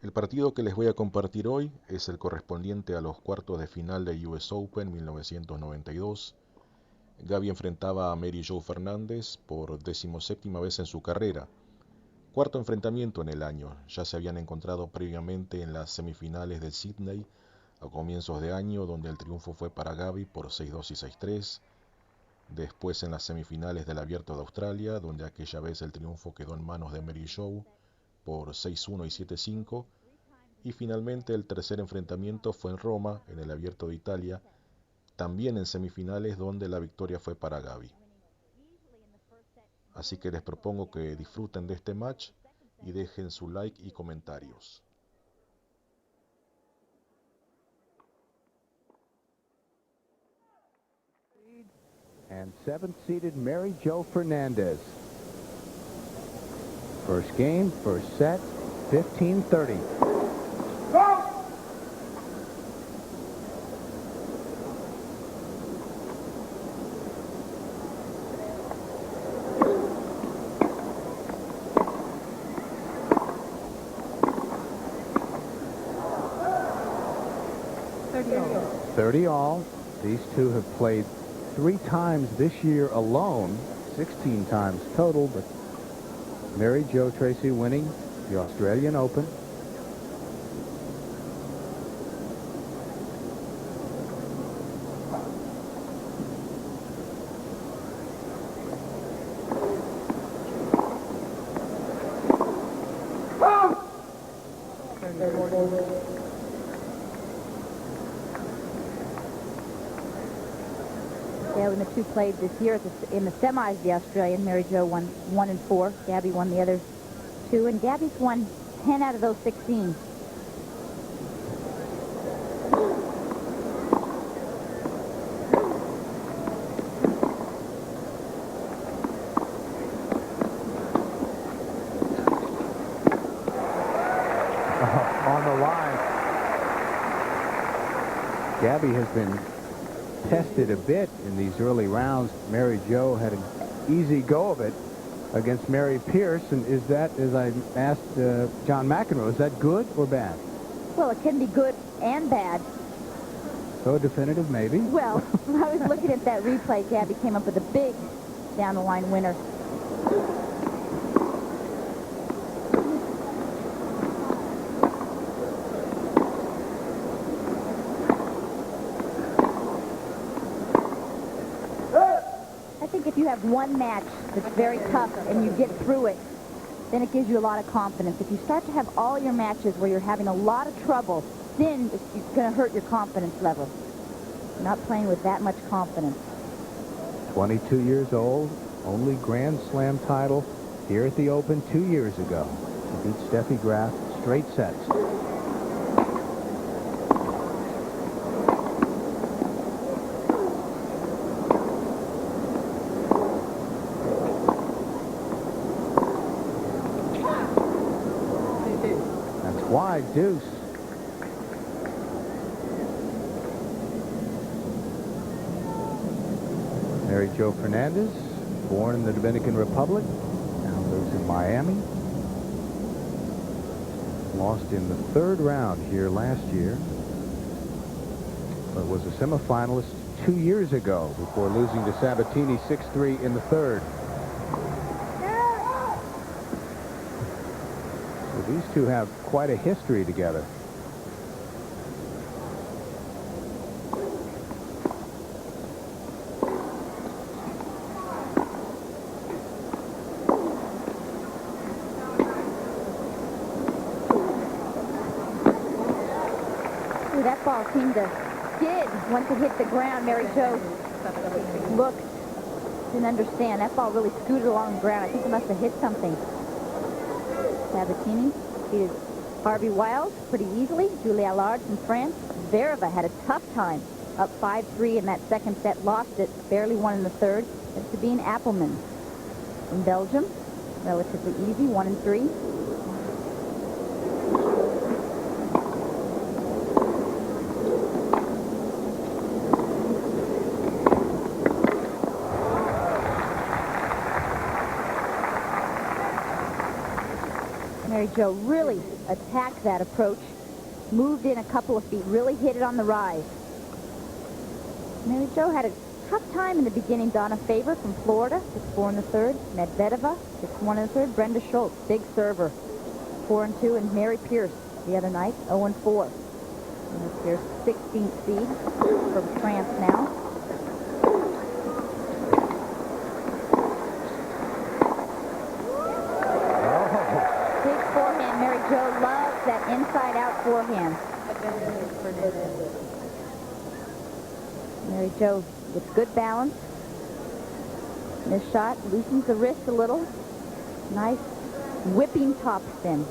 El partido que les voy a compartir hoy es el correspondiente a los cuartos de final de US Open 1992. Gaby enfrentaba a Mary Jo Fernández por 17ª vez en su carrera. Cuarto enfrentamiento en el año. Ya se habían encontrado previamente en las semifinales de Sydney a comienzos de año, donde el triunfo fue para Gaby por 6-2 y 6-3. Después en las semifinales del Abierto de Australia, donde aquella vez el triunfo quedó en manos de Mary Jo por 6-1 y 7-5. Y finalmente el tercer enfrentamiento fue en Roma, en el Abierto de Italia, también en semifinales donde la victoria fue para Gaby. Así que les propongo que disfruten de este match y dejen su like y comentarios. And seventh-seeded Mary Jo Fernandez. First game, first set, 15-30. Go! All. 30 all. These two have played 3 times this year alone, 16 times total, but Mary Jo Tracy winning the Australian Open. Yeah, when the two played this year in the semis, the Australian, Mary Jo won 1 and 4. Gabby won the other 2, and Gabby's won 10 out of those 16. On the line. Gabby has been tested a bit in these early rounds. Mary Jo had an easy go of it against Mary Pierce, and is that, as I asked John McEnroe, is that good or bad? Well, it can be good and bad. So definitive, maybe? Well, when I was looking at that replay, Gabby came up with a big down-the-line winner. I think if you have one match that's very tough and you get through it, then it gives you a lot of confidence. If you start to have all your matches where you're having a lot of trouble, then it's going to hurt your confidence level. You're not playing with that much confidence. 22 years old, only Grand Slam title here at the Open 2 years ago. She beat Steffi Graf straight sets. Wide deuce. Mary Jo Fernandez, born in the Dominican Republic, now lives in Miami. Lost in the 3rd round here last year, but was a semifinalist 2 years ago before losing to Sabatini 6-3 in the 3rd. These two have quite a history together. Ooh, that ball seemed to skid once it hit the ground. Mary Jo looked, didn't understand. That ball really scooted along the ground. I think it must have hit something. Sabatini defeated Harvey Wild pretty easily. Julie Allard from France. Zvereva had a tough time. Up 5-3 in that second set. Lost it. Barely won in the 3rd. And Sabine Appelman from Belgium. Relatively easy. 1 and 3. Mary Jo really attacked that approach, moved in a couple of feet, really hit it on the rise. Mary Jo had a tough time in the beginning. Donna Faber from Florida, 6-4 in the third. Medvedeva, 6-1 in the third. Brenda Schultz, big server, 4-2. And Mary Pierce the other night, 0-4. Mary Pierce, 16th seed from France now. Big forehand. Mary Jo loves that inside-out forehand. Mary Jo with good balance. This shot loosens the wrist a little. Nice whipping top spin.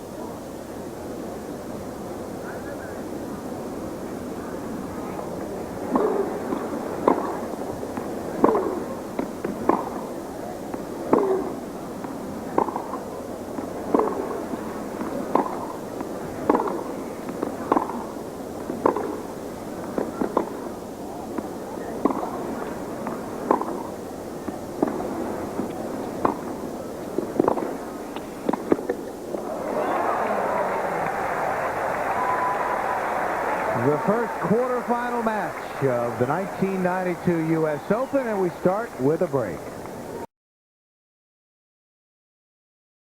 The first quarterfinal match of the 1992 U.S. Open, and we start with a break.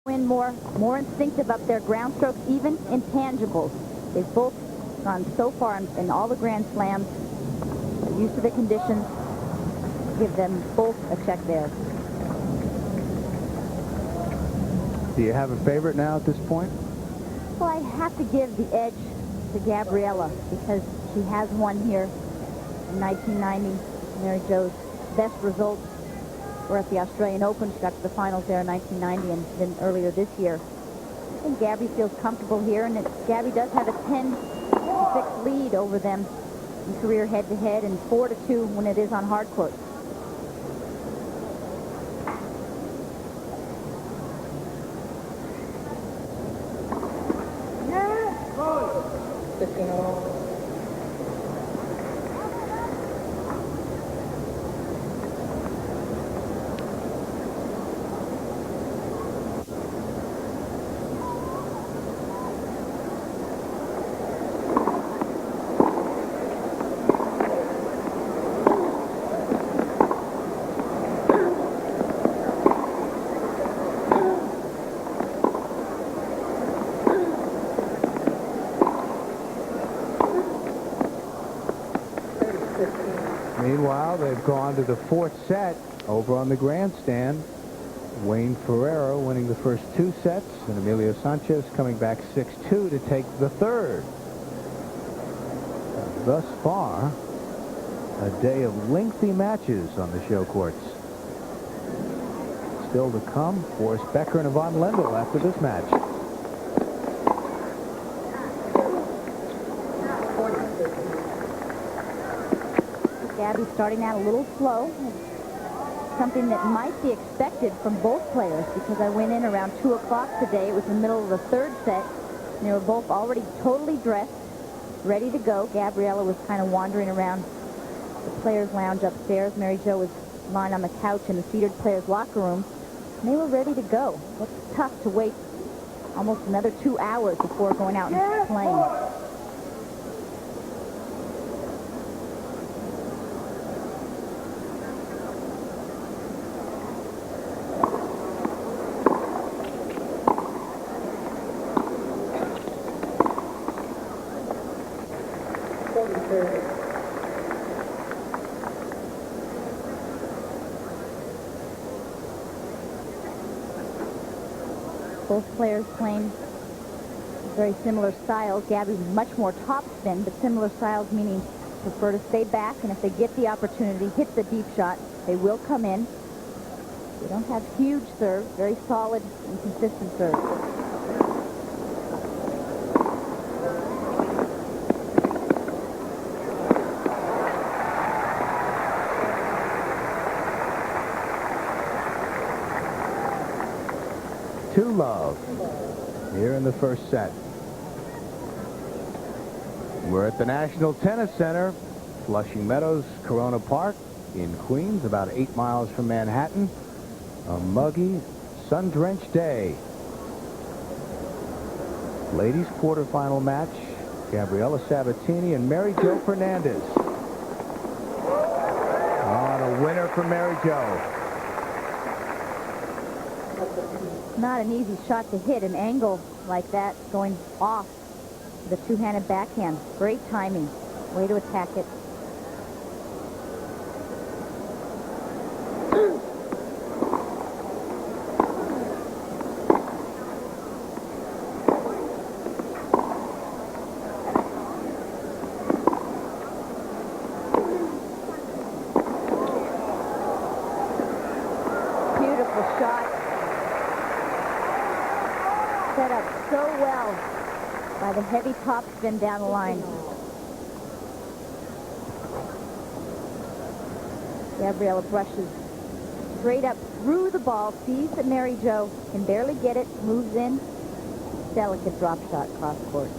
Win more instinctive up there, ground strokes, even intangibles. They've both gone so far in all the Grand Slams. Used to the conditions. Give them both a check there. Do you have a favorite now at this point? Well, I have to give the edge to Gabriela because she has won here in 1990. Mary Jo's best results were at the Australian Open. She got to the finals there in 1990 and then earlier this year. I think Gabby feels comfortable here, and Gabby does have a 10-6 lead over them in career head-to-head and 4-2 when it is on hard court. Meanwhile, they've gone to the fourth set over on the grandstand. Wayne Ferreira winning the first two sets, and Emilio Sanchez coming back 6-2 to take the third. Thus far, a day of lengthy matches on the show courts. Still to come, Forrest Becker and Yvonne Lendl after this match. Gabby starting out a little slow. Something that might be expected from both players because I went in around 2 o'clock today. It was the middle of the third set. And they were both already totally dressed, ready to go. Gabriela was kind of wandering around the players' lounge upstairs. Mary Jo was lying on the couch in the seated players' locker room. And they were ready to go. It's tough to wait almost another 2 hours before going out and playing. Both players playing very similar styles. Gabby much more topspin, but similar styles meaning prefer to stay back, and if they get the opportunity, hit the deep shot, they will come in. They don't have huge serves, very solid and consistent serves. Two love here in the first set. We're at the National Tennis Center, Flushing Meadows, Corona Park in Queens, about 8 miles from Manhattan. A muggy, sun-drenched day. Ladies quarterfinal match. Gabriela Sabatini and Mary Jo Fernandez. Oh, the winner for Mary Jo. Not an easy shot to hit, an angle like that going off the two-handed backhand. Great timing. Way to attack it. Beautiful shot. Set up so well by the heavy topspin down the line. Gabriela brushes straight up through the ball, sees that Mary Jo can barely get it, moves in. Delicate drop shot cross court.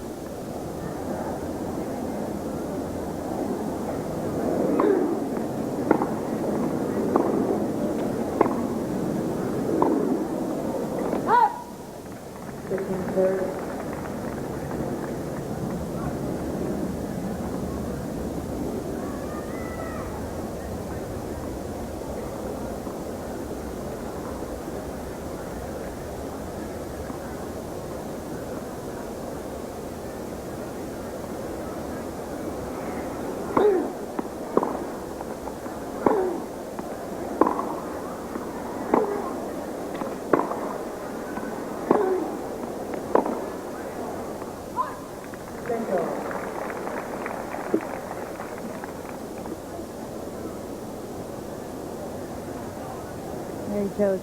Mary Jo's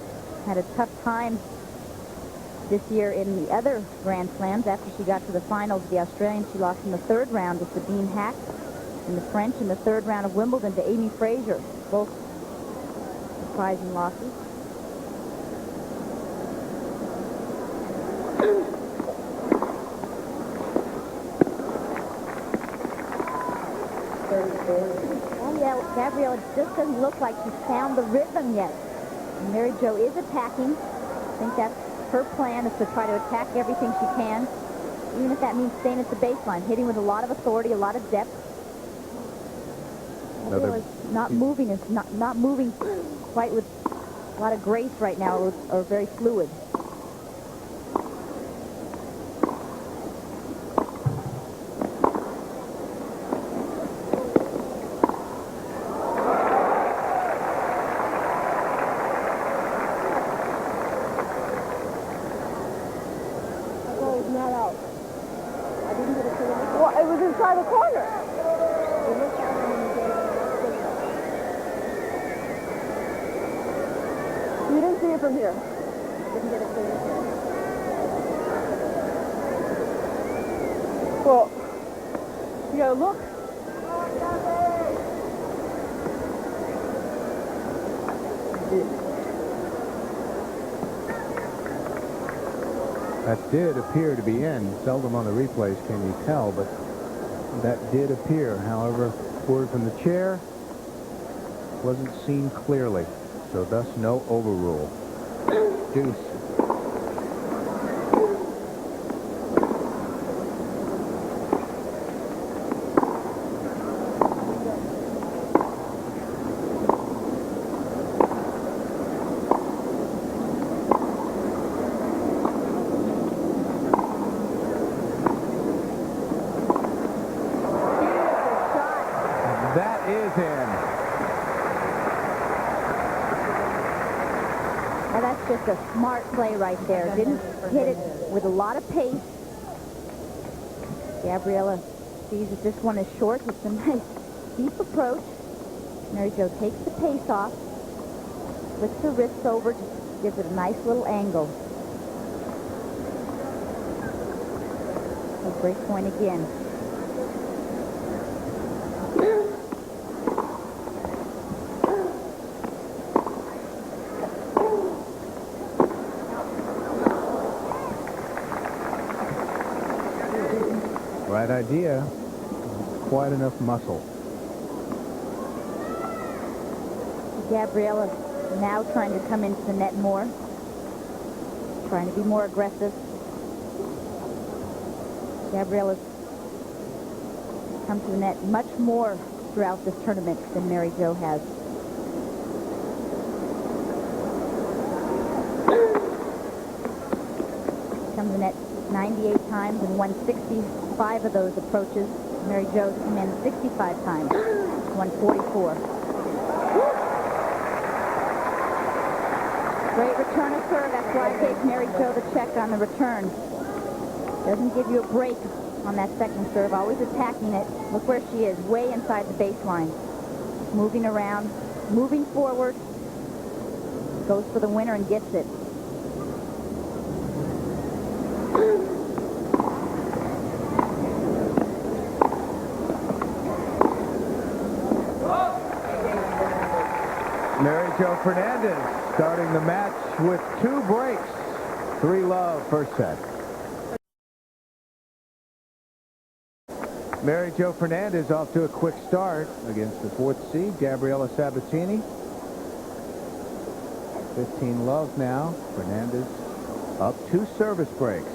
had a tough time this year in the other Grand Slams. After she got to the finals of the Australian, she lost in the third round to Sabine Hack in the French, in the third round of Wimbledon to Amy Frazier. Both surprising losses. Oh yeah, Gabriela just doesn't look like she's found the rhythm yet. And Mary Jo is attacking. I think that's her plan, is to try to attack everything she can, even if that means staying at the baseline, hitting with a lot of authority, a lot of depth. Gabriela's not moving, is not moving quite with a lot of grace right now, or very fluid. From here. Well, you gotta look. That did appear to be in. Seldom on the replays can you tell, but that did appear. However, word from the chair wasn't seen clearly, so thus no overrule. Deuce. That is in. Well, that's just a smart play right there. Didn't hit it with a lot of pace. Gabriela sees that this one is short. It's a nice deep approach. Mary Jo takes the pace off, flips her wrists over, just gives it a nice little angle. A break point again. Right idea. Quite enough muscle. Gabriela now trying to come into the net more. Trying to be more aggressive. Gabriela's come to the net much more throughout this tournament than Mary Jo has. Come to the net 98 times and won 65 of those approaches. Mary Jo's come in 65 times, won 44. Great return of serve. That's why I gave Mary Jo the check on the return. Doesn't give you a break on that second serve. Always attacking it. Look where she is, way inside the baseline. Moving around, moving forward. Goes for the winner and gets it. Mary Jo Fernandez starting the match with 2 breaks. 3-love first set. Mary Jo Fernandez off to a quick start against the 4th seed, Gabriela Sabatini. 15-love now. Fernandez up 2 service breaks.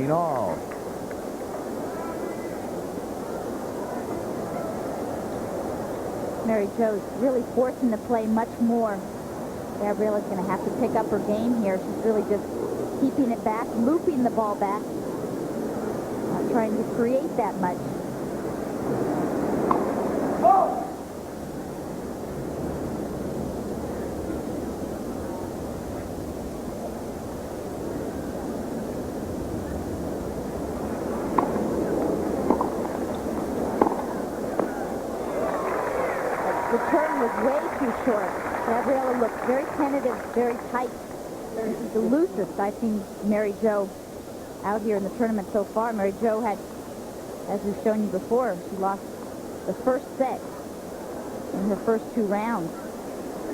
All. Mary Jo's really forcing the play much more. Gabriela's going to have to pick up her game here. She's really just keeping it back, looping the ball back, not trying to create that much. Gabriela looks very tentative, very tight. She's the loosest I've seen Mary Jo out here in the tournament so far. Mary Jo had, as we've shown you before, she lost the first set in her first 2 rounds.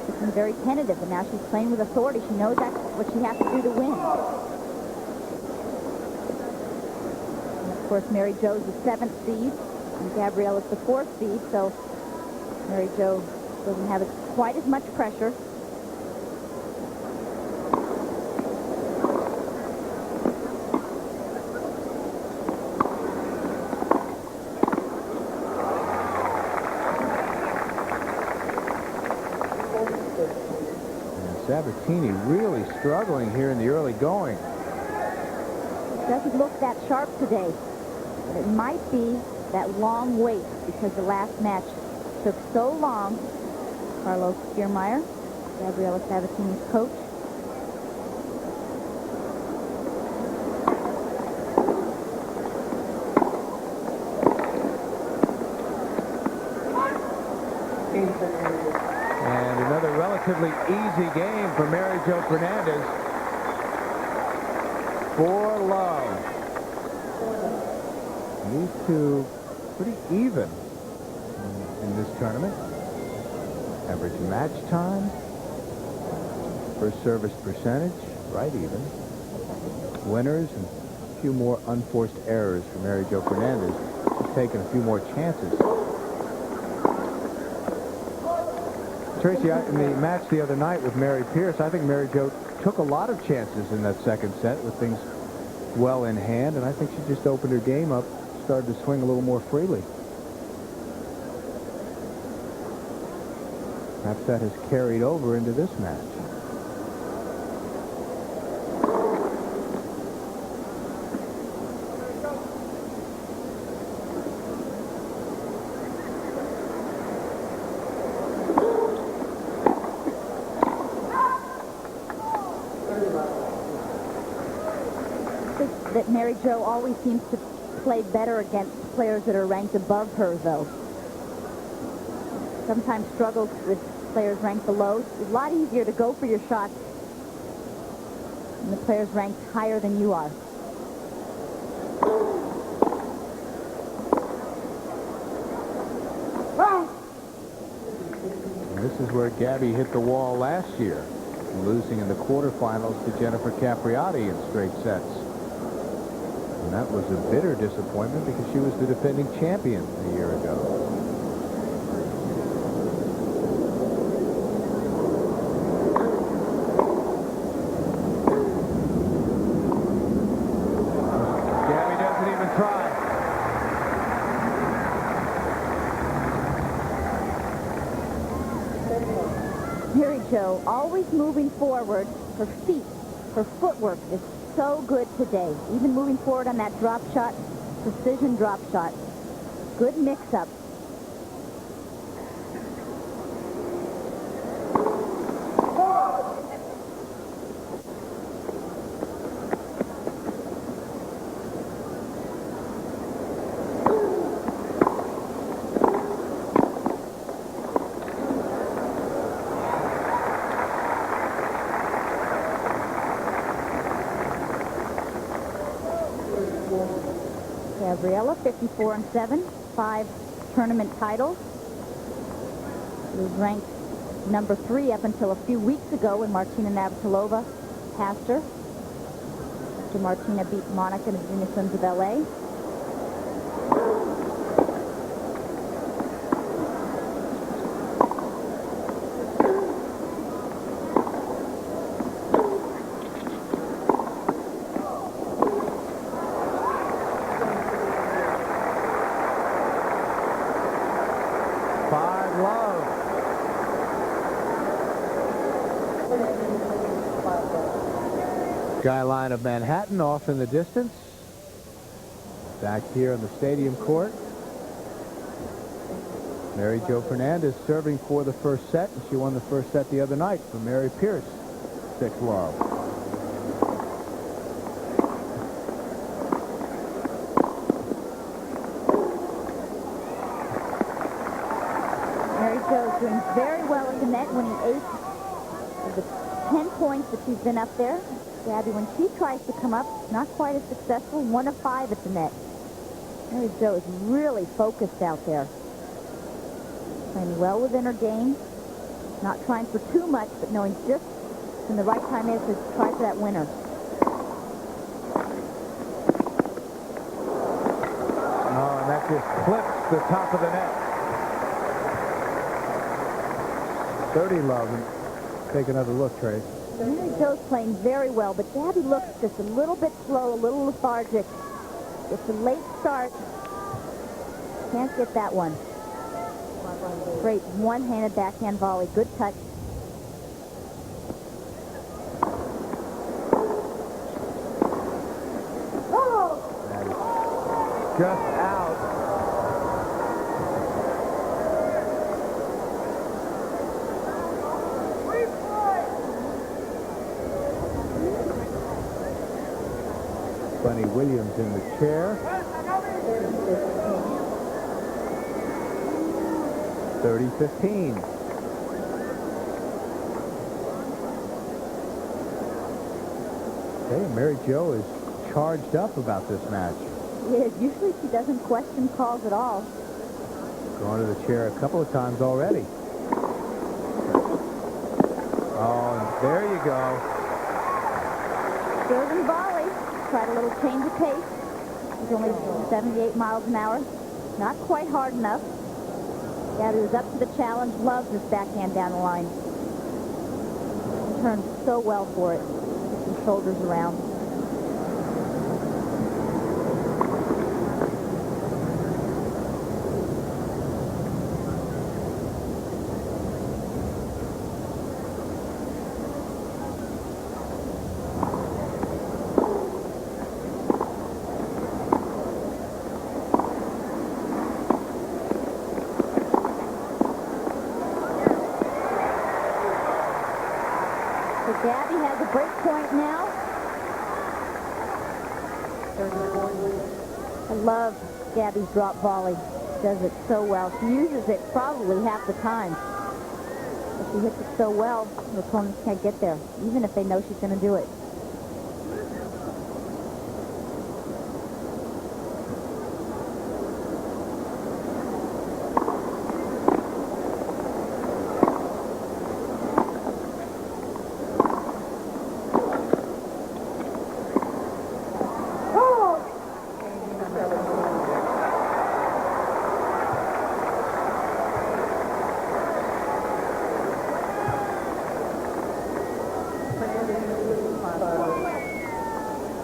She's been very tentative, and now she's playing with authority. She knows that's what she has to do to win. And of course, Mary Jo's the 7th seed, and Gabriela's the 4th seed, so Mary Jo doesn't have quite as much pressure. And Sabatini really struggling here in the early going. It doesn't look that sharp today, but it might be that long wait because the last match took so long. Carlos Kiermaier, Gabriela Sabatini's coach. And another relatively easy game for Mary Jo Fernandez. 4-love. These two pretty even in this tournament. Average match time, first service percentage, right even. Winners and a few more unforced errors for Mary Jo Fernandez. She's taken a few more chances. Tracy, in the match the other night with Mary Pierce, I think Mary Jo took a lot of chances in that second set with things well in hand, and I think she just opened her game up, started to swing a little more freely. Perhaps that has carried over into this match. I think that Mary Jo always seems to play better against players that are ranked above her, though. Sometimes struggles with players ranked below. It's a lot easier to go for your shots when the players ranked higher than you are. This is where Gabby hit the wall last year, losing in the quarterfinals to Jennifer Capriati in straight sets. And that was a bitter disappointment because she was the defending champion a year ago. Always moving forward. Her feet, her footwork is so good today. Even moving forward on that drop shot, precision drop shot. Good mix-up. Gabriela, 54-7, 5 tournament titles. She was ranked number 3 up until a few weeks ago when Martina Navratilova passed her. After Martina beat Monica and the Junior Swims of LA. Skyline of Manhattan off in the distance. Back here on the stadium court. Mary Jo Fernandez serving for the first set, and she won the first set the other night from Mary Pierce. 6-love. Mary Jo doing very well at the net, winning 8 of the 10 points that she's been up there. Gabby, when she tries to come up, not quite as successful. 1 of 5 at the net. Mary Jo is really focused out there. Playing well within her game. Not trying for too much, but knowing just when the right time is to try for that winner. Oh, and that just clips the top of the net. 30-love. Take another look, Trace. Mary Jo's playing very well, but Gabby looks just a little bit slow, a little lethargic. It's a late start. Can't get that one. Great one-handed backhand volley. Good touch. That is just out. Bunny Williams in the chair. 30-15. Okay, Mary Jo is charged up about this match. Yeah, usually she doesn't question calls at all. Gone to the chair a couple of times already. Oh, and there you go. Serving volley. Tried a little change of pace. It's only 78 miles an hour. Not quite hard enough. Gabby was up to the challenge. Loves this backhand down the line. Turned so well for it. Gets some shoulders around. Gabby has a break point now. I love Gabby's drop volley. She does it so well. She uses it probably half the time. But she hits it so well, her opponents can't get there, even if they know she's going to do it.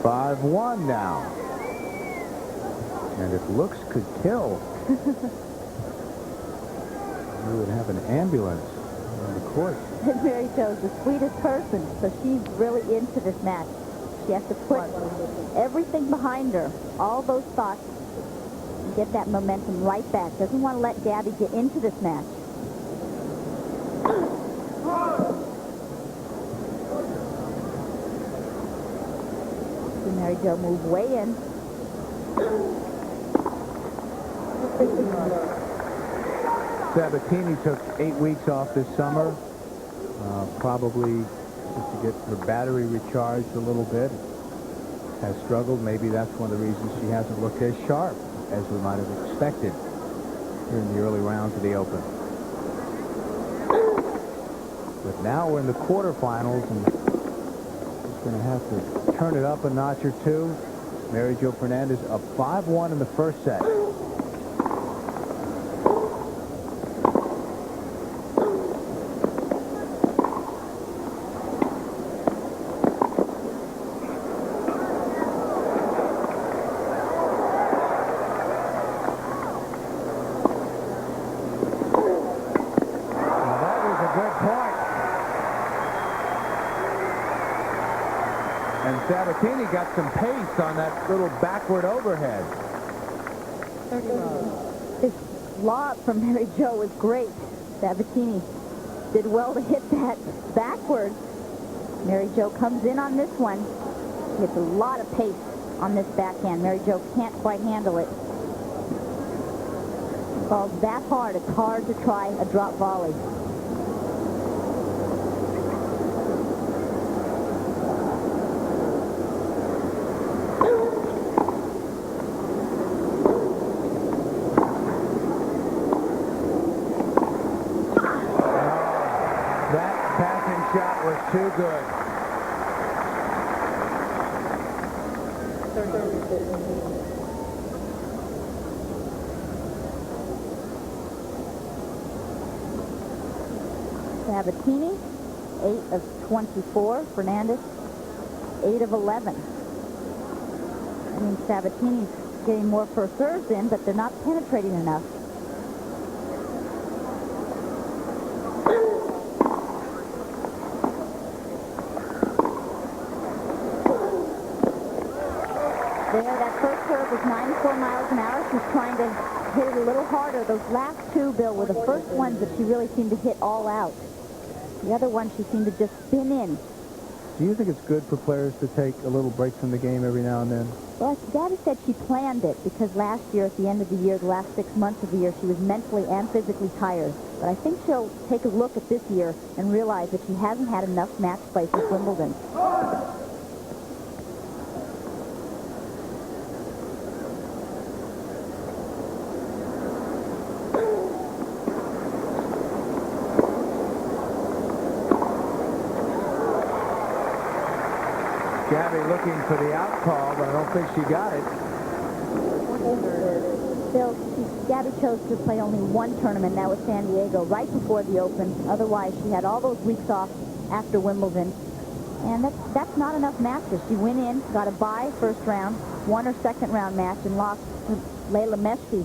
5-1 now. And if looks could kill, we would have an ambulance on the court. And Mary Jo's the sweetest person, so she's really into this match. She has to put everything behind her, all those thoughts, and get that momentum right back. Doesn't want to let Gabby get into this match. See Mary Jo move way in. Sabatini took 8 weeks off this summer, probably just to get her battery recharged a little bit. Has struggled. Maybe that's one of the reasons she hasn't looked as sharp as we might have expected here in the early rounds of the Open. But now we're in the quarterfinals, and she's going to have to turn it up a notch or two. Mary Jo Fernandez up 5-1 in the first set. Sabatini got some pace on that little backward overhead. This lob from Mary Jo was great. Sabatini did well to hit that backward. Mary Jo comes in on this one. She gets a lot of pace on this backhand. Mary Jo can't quite handle it. It falls that hard, it's hard to try a drop volley. Too good. Sabatini, 8 of 24. Fernandez, 8 of 11. I mean, Sabatini's getting more first serves in, but they're not penetrating enough. That first serve was 94 miles an hour. She's trying to hit it a little harder. Those last two, Bill, were the first ones that she really seemed to hit all out. The other one she seemed to just spin in. Do you think it's good for players to take a little break from the game every now and then? Well, Gabby said she planned it because last year, at the end of the year, the last 6 months of the year, she was mentally and physically tired. But I think she'll take a look at this year and realize that she hasn't had enough match play for Wimbledon. Gabby looking for the out call, but I don't think she got it. Bill, Gabby chose to play only one tournament, that was San Diego, right before the Open. Otherwise, she had all those weeks off after Wimbledon. And that's not enough matches. She went in, got a bye first round, won her second round match, and lost to Leila Meshki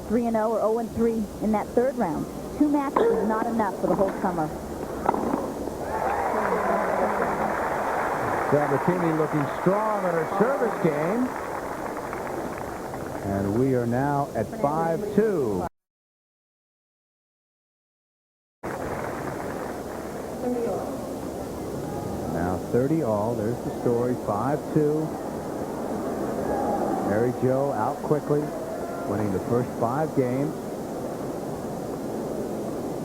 3-0 or 0-3 in that third round. 2 matches is not enough for the whole summer. Sabatini looking strong on her service game. And we are now at 5-2. Now 30 all. There's the story. 5-2. Mary Jo out quickly, winning the first 5 games.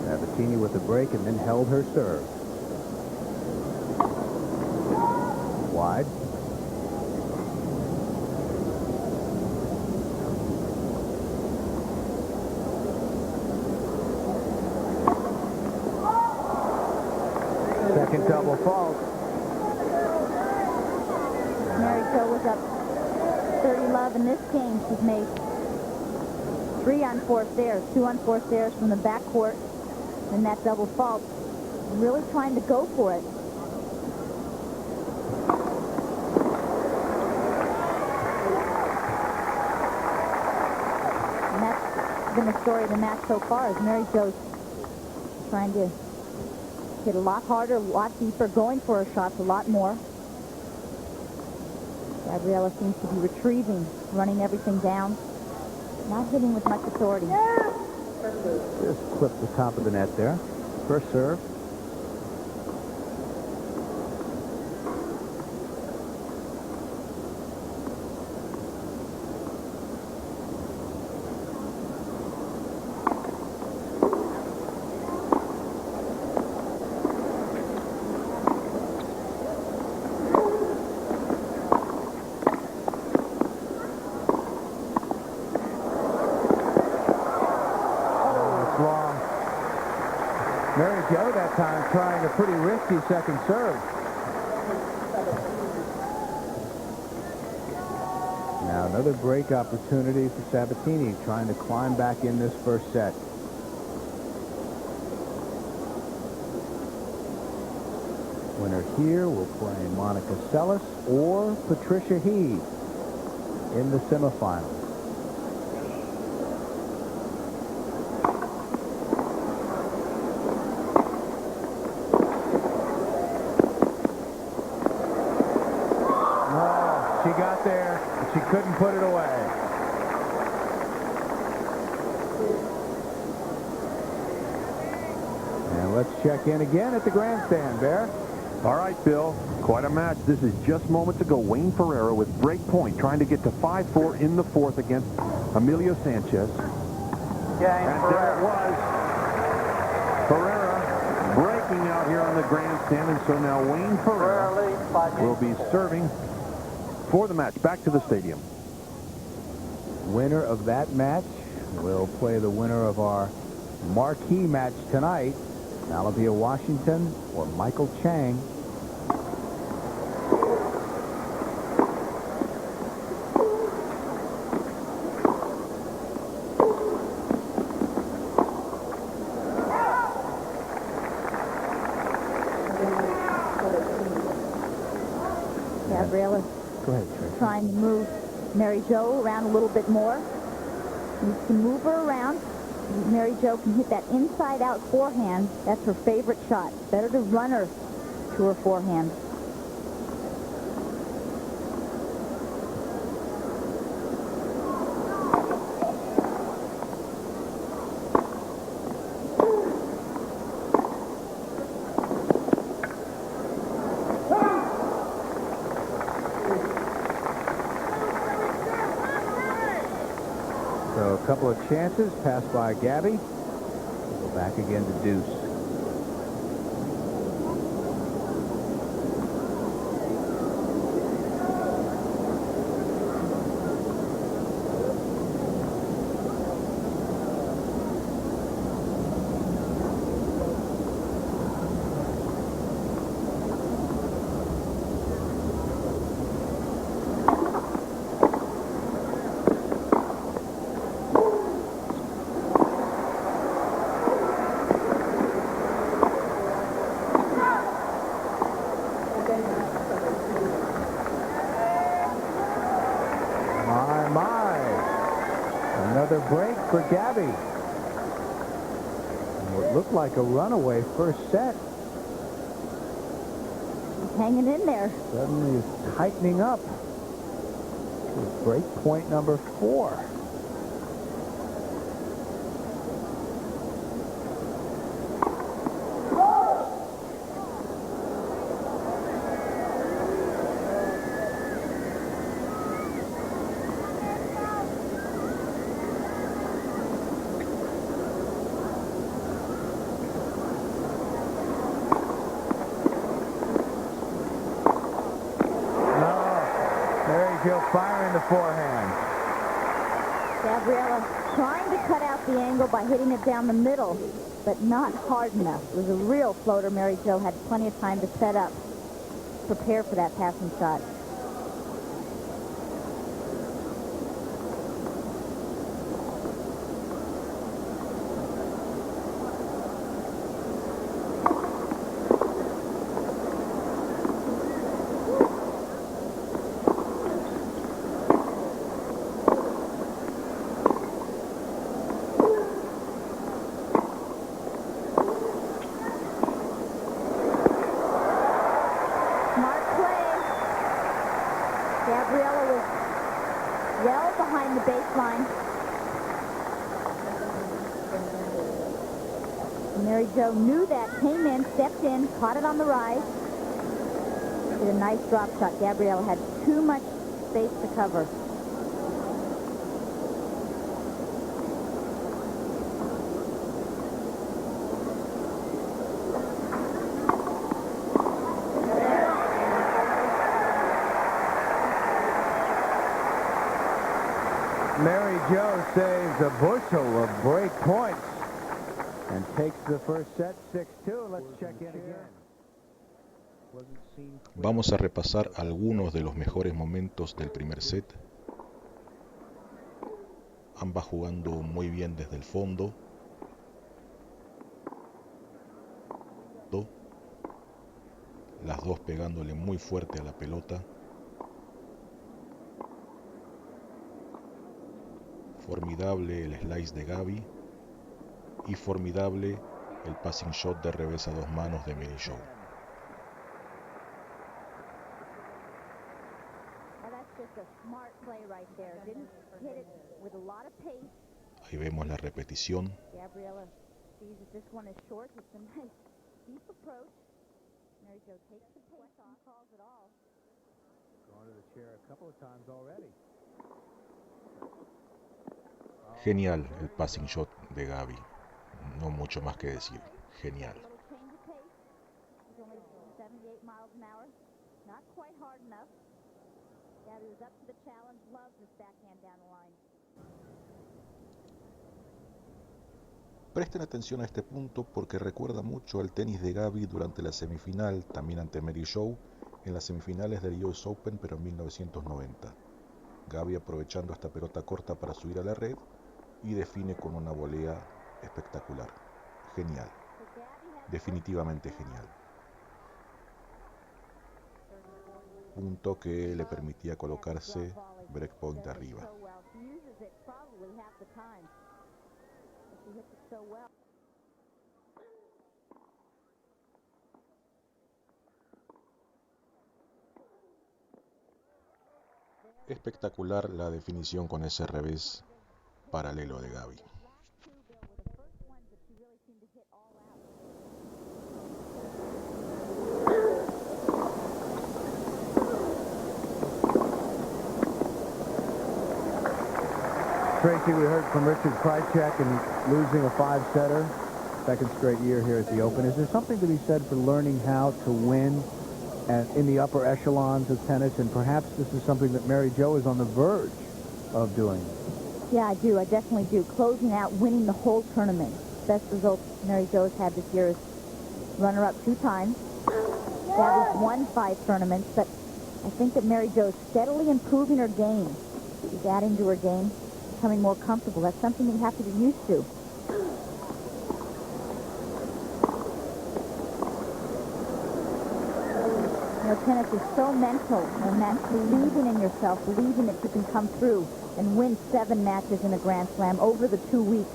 Sabatini with a break and then held her serve. Wide. Second double fault. Mary Jo was up 30-love in this game. She's made 3 unforced errors, 2 unforced errors from the backcourt, and that double fault. Really trying to go for it. been the story of the match so far, as Mary Jo's trying to hit a lot harder, a lot deeper, going for her shots a lot more. Gabriela seems to be retrieving, running everything down, not hitting with much authority. Just clipped the top of the net there. First serve. Mary Jo that time trying a pretty risky second serve. Now another break opportunity for Sabatini, trying to climb back in this first set. Winner here will play Monica Seles or Patricia He in the semifinals. She got there, but she couldn't put it away. And let's check in again at the grandstand, Bear. All right, Bill. Quite a match. This is just moments ago. Wayne Ferreira with break point, trying to get to 5-4 in the fourth against Emilio Sanchez. Yeah, and there it was. Ferreira breaking out here on the grandstand, and so now Wayne Ferreira will be serving for the match. Back to the stadium. Winner of that match will play the winner of our marquee match tonight, Malavia Washington or Michael Chang. Gabriela Go ahead, Tracy. trying to move Mary Jo around a little bit more. Needs to move her around. Mary Jo can hit that inside-out forehand. That's her favorite shot. Better to run her to her forehand. So a couple of chances passed by Gabby. We'll go back again to deuce. Another break for Gabby. And what looked like a runaway first set She's hanging in there. suddenly is tightening up with break point number 4. Firing the forehand. Gabriela trying to cut out the angle by hitting it down the middle, but not hard enough. It was a real floater. Mary Jo had plenty of time to set up, prepare for that passing shot. Gabriela was well behind the baseline. Mary Jo knew that, came in, stepped in, caught it on the rise. Did a nice drop shot. Gabriela had too much space to cover. Mary Jo saves a bushel of break points and takes the first set 6-2. Let's check in again. Vamos a repasar algunos de los mejores momentos del primer set. Ambas jugando muy bien desde el fondo. Las dos pegándole muy fuerte a la pelota. Formidable el slice de Gabi. Y formidable el passing shot de revés a dos manos de Mary Jo. Ahí vemos la repetición. Genial el passing shot de Gabi. No mucho más que decir. Genial. Presten atención a este punto porque recuerda mucho al tenis de Gabi durante la semifinal, también ante Mary Jo, en las semifinales del US Open, pero en 1990. Gabi aprovechando esta pelota corta para subir a la red y define con una volea espectacular. Genial. Definitivamente genial. Punto que le permitía colocarse breakpoint arriba. Espectacular la definición con ese revés paralelo de Gabi. Tracy, we heard from Richard Krajicek and losing a five-setter, second straight year here at the Open. Is there something to be said for learning how to win in the upper echelons of tennis? And perhaps this is something that Mary Jo is on the verge of doing. Yeah, I do. I definitely do. Closing out, winning the whole tournament. Best results Mary Jo's had this year is runner-up 2 times. Gabi's won 5 tournaments, but I think that Mary Jo's steadily improving her game. She's adding to her game, becoming more comfortable. That's something you have to be used to. You know, tennis is so mental, and that's believing in yourself, believing that you can come through and win 7 matches in a Grand Slam over the 2 weeks.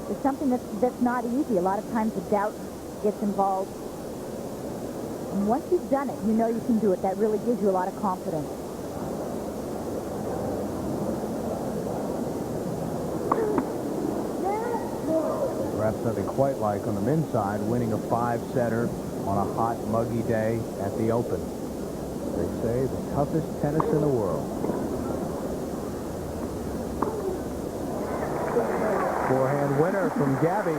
It's something that's not easy. A lot of times the doubt gets involved. And once you've done it, you know you can do it. That really gives you a lot of confidence. Perhaps nothing quite like on the men's side, winning a 5-setter on a hot, muggy day at the Open. They say the toughest tennis in the world. Forehand winner from Gabi.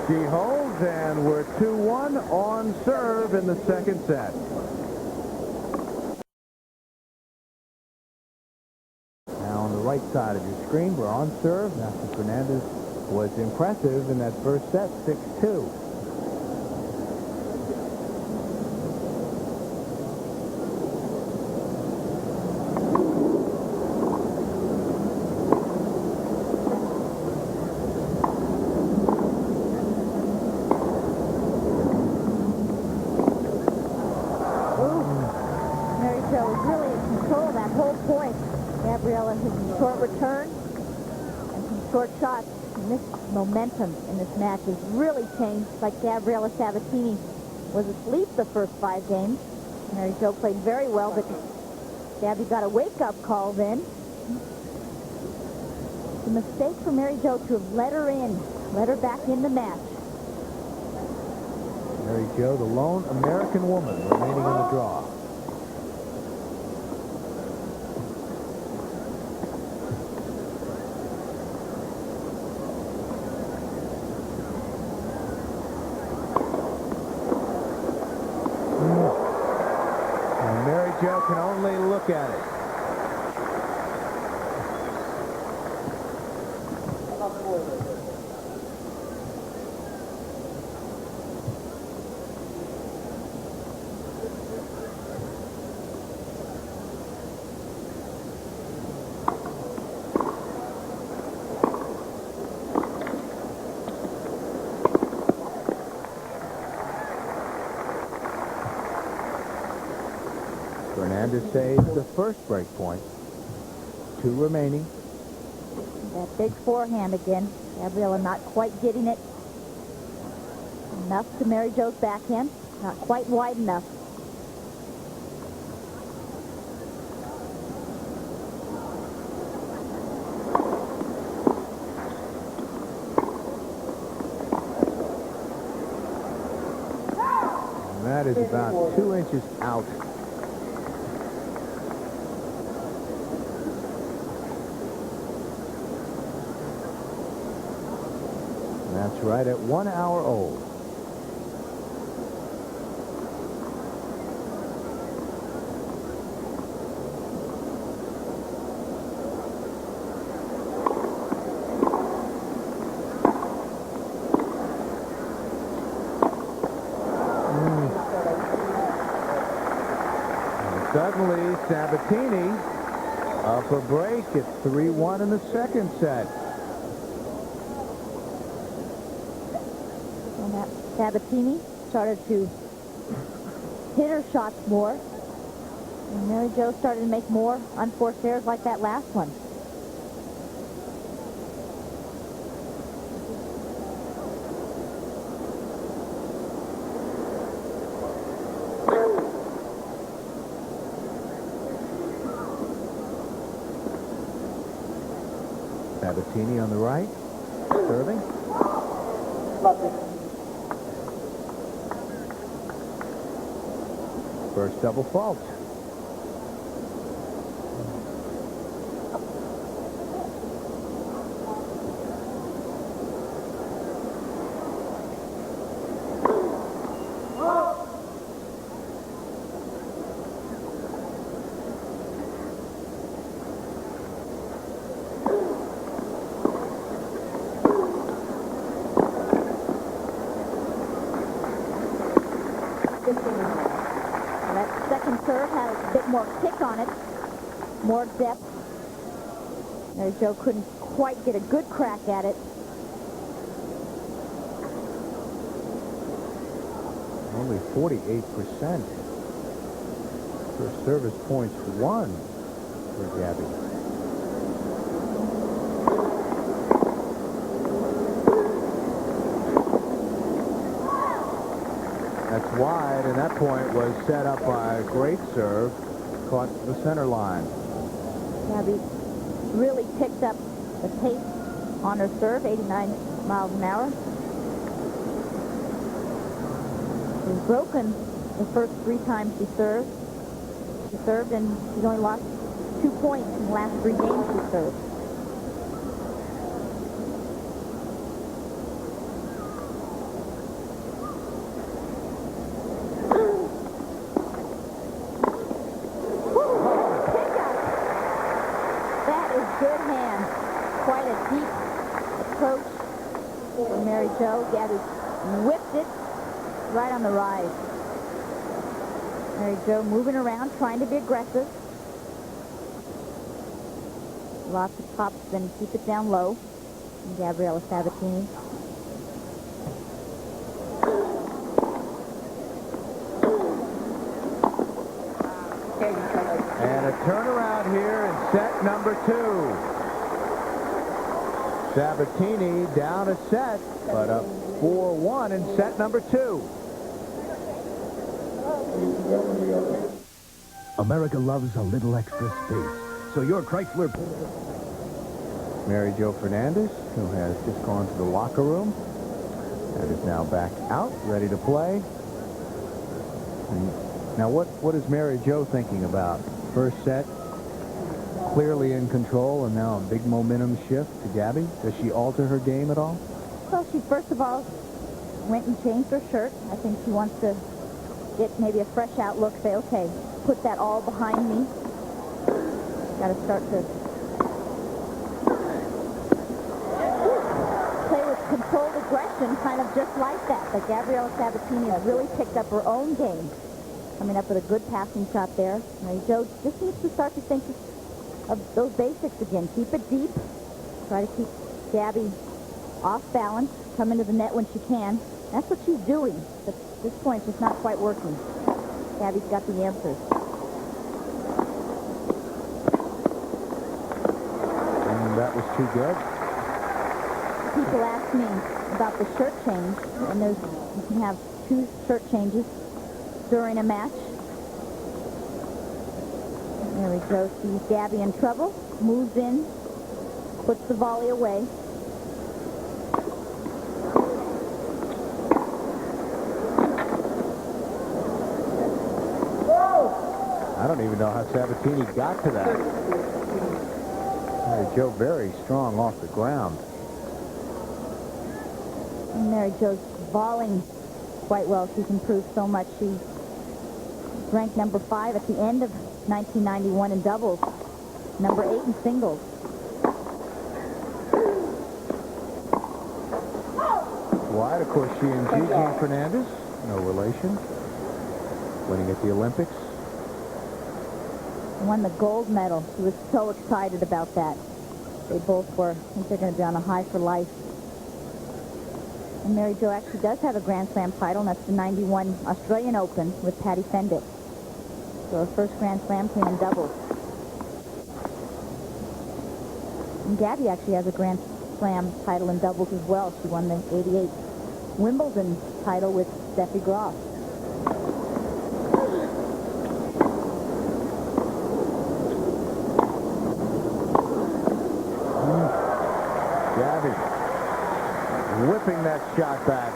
She holds, and we're 2-1 on serve in the second set. Now on the right side of your screen, we're on serve. Master Fernandez was impressive in that first set, 6-2. Gabriela has some short return and some short shots. And this momentum in this match has really changed. Like Gabriela Sabatini was asleep the first 5 games. Mary Jo played very well, but Gabby got a wake-up call then. It's a mistake for Mary Jo to have let her in, let her back in the match. Mary Jo, the lone American woman remaining in the draw. And Mary Jo can only look at it. Fernandez saves the first break point. 2 remaining. That big forehand again. Gabriela not quite getting it enough to Mary Jo's backhand. Not quite wide enough. And that is about 2 inches out. That's right at 1 hour old. And suddenly, Sabatini up a break. It's 3-1 in the second set. Sabatini started to hit her shots more. And Mary Jo started to make more unforced errors like that last one. Sabatini on the right, serving. First double fault. That second serve had a bit more kick on it, more depth. Mary Jo couldn't quite get a good crack at it. Only 48%. First service points 1 for Gabby. That's wide, and that point was set up by a great serve. Caught the center line. Gabby really picked up the pace on her serve, 89 miles an hour. She's broken the first 3 times she served. She served, and she's only lost 2 points in the last 3 games she served. Good hand. Quite a deep approach for Mary Jo. Gabby whipped it right on the rise. Mary Jo moving around, trying to be aggressive. Lots of pops, then keep it down low. And Gabriela Sabatini. And a turnaround here in set number 2. Sabatini down a set, but up 4-1 in set number 2. America loves a little extra space. So your Chrysler... Mary Jo Fernandez, who has just gone to the locker room and is now back out, ready to play. And now what is Mary Jo thinking about? First set, clearly in control, and now a big momentum shift to Gabby. Does she alter her game at all? Well, she first of all went and changed her shirt. I think she wants to get maybe a fresh outlook, say, okay, put that all behind me. Got to start to play with controlled aggression, kind of just like that. But Gabriela Sabatini has really picked up her own game. Coming up with a good passing shot there. Mary Jo just needs to start to think of those basics again. Keep it deep. Try to keep Gabby off balance. Come into the net when she can. That's what she's doing. But at this point, it's just not quite working. Gabby's got the answers. And that was too good. People ask me about the shirt change, and you can have 2 shirt changes during a match. Mary Jo sees Gabby in trouble, moves in, puts the volley away. I don't even know how Sabatini got to that. Mary Jo very strong off the ground. And Mary Jo's volleying quite well. She's improved so much. She's ranked number 5 at the end of 1991 in doubles, number 8 in singles. Wide, of course, she and Gigi Fernandez, no relation, winning at the Olympics. Won the gold medal. She was so excited about that. They both were. I think they're going to be on a high for life. And Mary Jo actually does have a Grand Slam title, and that's the 91 Australian Open with Patty Fendick. So her first Grand Slam came in doubles. And Gabby actually has a Grand Slam title in doubles as well. She won the '88 Wimbledon title with Steffi Graf. Gabby whipping that shot back.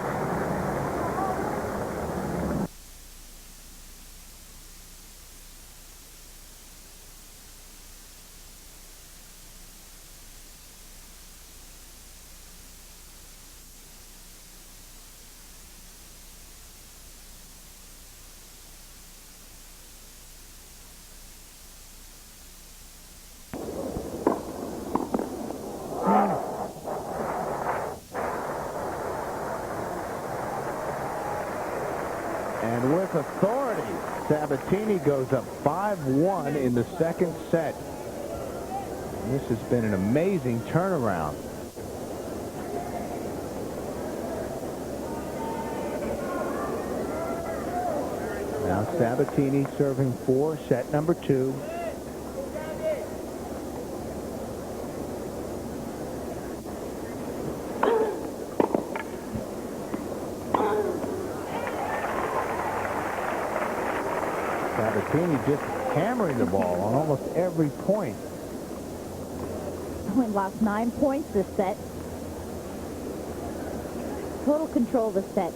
And with authority, Sabatini goes up 5-1 in the second set. This has been an amazing turnaround. Now Sabatini serving 4, set number 2. Sabatini just hammering the ball on almost every point. We lost 9 points this set. Total control of the set.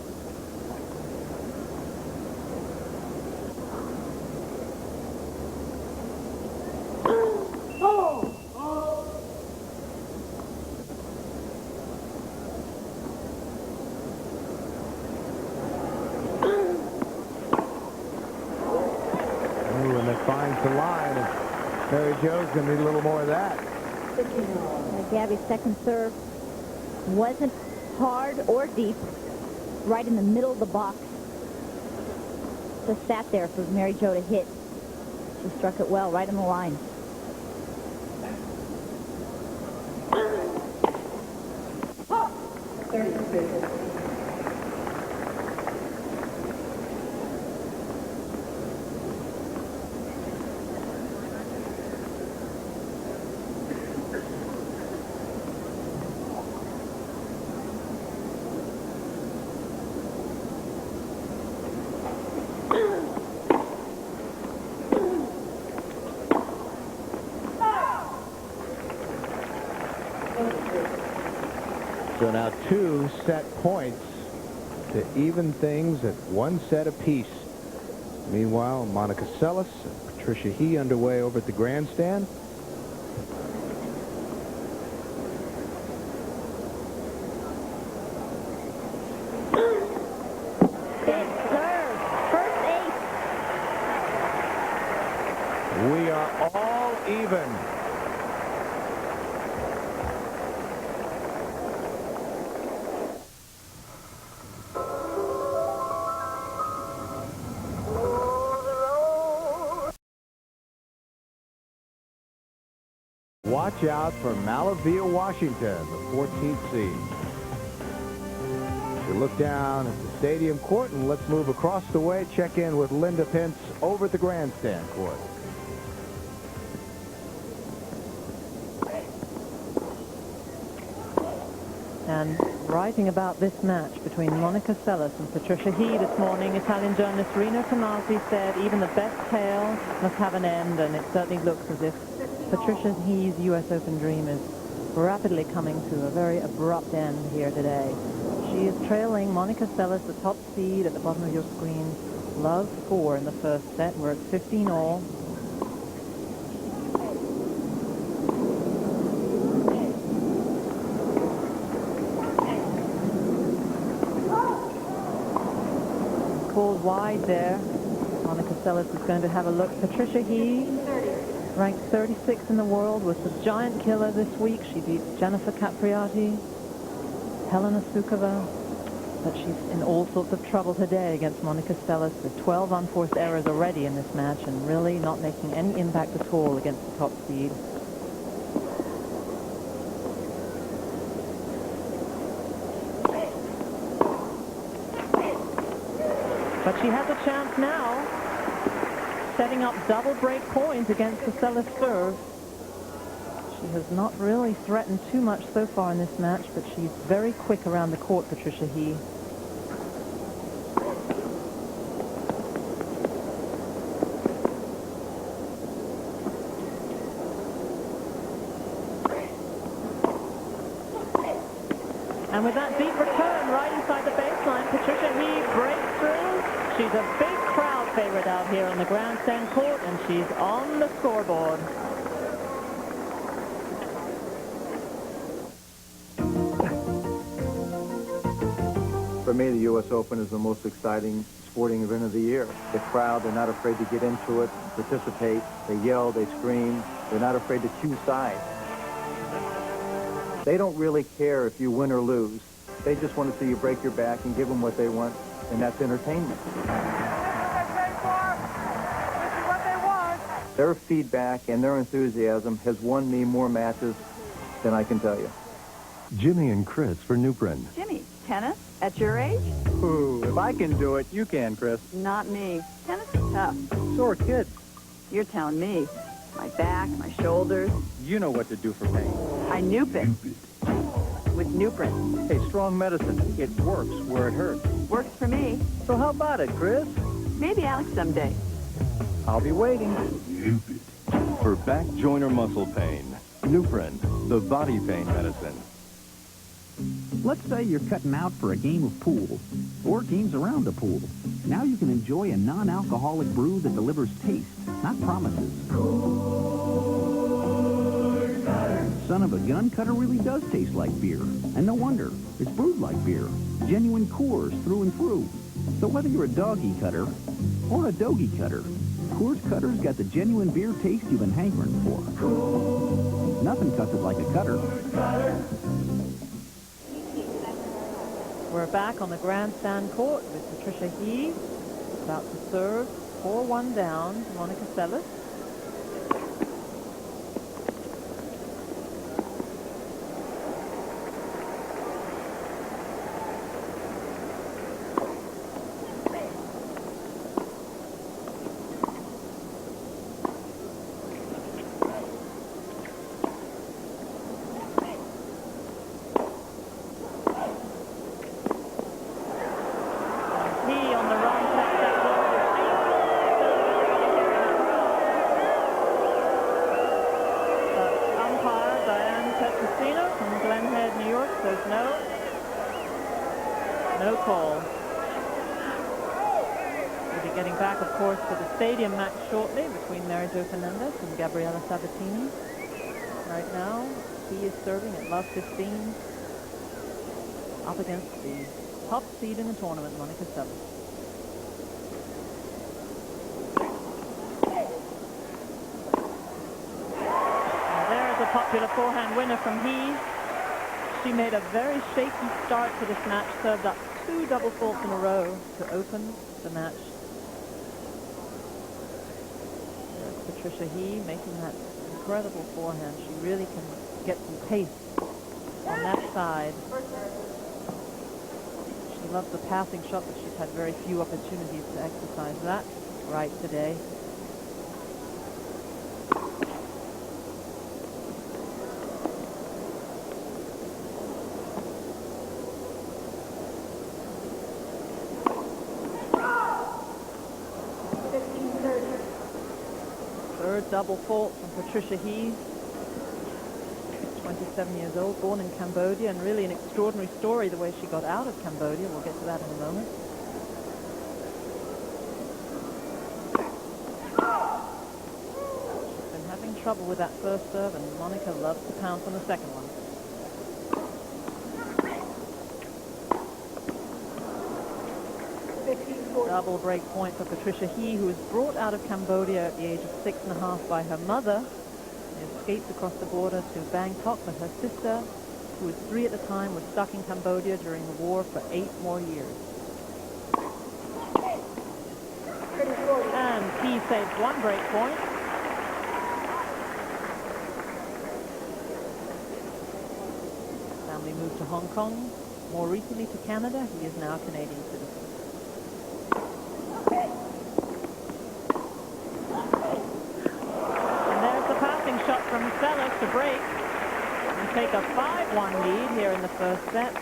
And that finds the line. And Mary Jo's going to need a little more of that. Gabby's second serve wasn't hard or deep. Right in the middle of the box. Just sat there for Mary Jo to hit. She struck it well, right on the line. So now 2 set points to even things at 1 set apiece. Meanwhile, Monica Seles and Patricia He underway over at the grandstand. We are all even. Watch out for Malavia, Washington, the 14th seed. We look down at the stadium court, and let's move across the way, check in with Linda Pence over at the grandstand court. And writing about this match between Monica Seles and Patricia He this morning, Italian journalist Rino Tomasi said even the best tale must have an end, and it certainly looks as if Patricia He's U.S. Open dream is rapidly coming to a very abrupt end here today. She is trailing Monica Seles, the top seed, at the bottom of your screen. Love 4 in the first set. We're at 15 all. Called wide there. Monica Seles is going to have a look. Patricia He, ranked 36 in the world, was the giant killer this week. She beat Jennifer Capriati, Helena Sukova, but she's in all sorts of trouble today against Monica Seles. With 12 unforced errors already in this match and really not making any impact at all against the top seed. But she has a chance now, setting up double break point against the Seles serve. She has not really threatened too much so far in this match, but she's very quick around the court, Patricia He. And with that deep return right inside the baseline, Patricia He breaks through. She's a big crowd favorite out here on the grandstand court, and she's on the scoreboard. For me, the U.S. Open is the most exciting sporting event of the year. The crowd, they're not afraid to get into it, participate. They yell, they scream. They're not afraid to choose sides. They don't really care if you win or lose. They just want to see you break your back and give them what they want, and that's entertainment. Their feedback and their enthusiasm has won me more matches than I can tell you. Jimmy and Chris for Newbrin. Jimmy, tennis? At your age? Ooh, if I can do it, you can, Chris. Not me. Tennis is tough. So are kids. You're telling me. My back, my shoulders. You know what to do for pain. I nuke it. With Nuprin. Hey, strong medicine. It works where it hurts. Works for me. So how about it, Chris? Maybe Alex someday. I'll be waiting. For back, joint, or muscle pain, Nuprin, the body pain medicine. Let's say you're cutting out for a game of pool, or games around a pool. Now you can enjoy a non-alcoholic brew that delivers taste, not promises. Son of a Gun Cutter really does taste like beer, and no wonder. It's brewed like beer. Genuine Coors through and through. So whether you're a doggy cutter or a dogie cutter, Coors Cutter's got the genuine beer taste you've been hankering for. Nothing cuts it like a cutter. We're back on the grandstand court with Patricia He about to serve 4-1 down to Monica Seles. back, of course, to the stadium match shortly between Mary Jo Fernandez and Gabriela Sabatini. Right now, he is serving at love 15 up against the top seed in the tournament, Monica Seles. And there is a popular forehand winner from He. She made a very shaky start to this match, served up 2 double faults in a row to open the match. There's Patricia He making that incredible forehand. She really can get some pace on that side. She loves the passing shot, but she's had very few opportunities to exercise that right today. Third double fault from Patricia He. 27 years old, born in Cambodia, and really an extraordinary story the way she got out of Cambodia. We'll get to that in a moment. She's been having trouble with that first serve, and Monica loves to pounce on the second one. Double break point for Patricia He, who was brought out of Cambodia at the age of 6.5 by her mother. She escaped across the border to Bangkok, but her sister, who was 3 at the time, was stuck in Cambodia during the war for 8 more years. And He saves 1 break point. Family moved to Hong Kong, more recently to Canada. He is now a Canadian citizen. Shot from Seles to break and take a 5-1 lead here in the first set.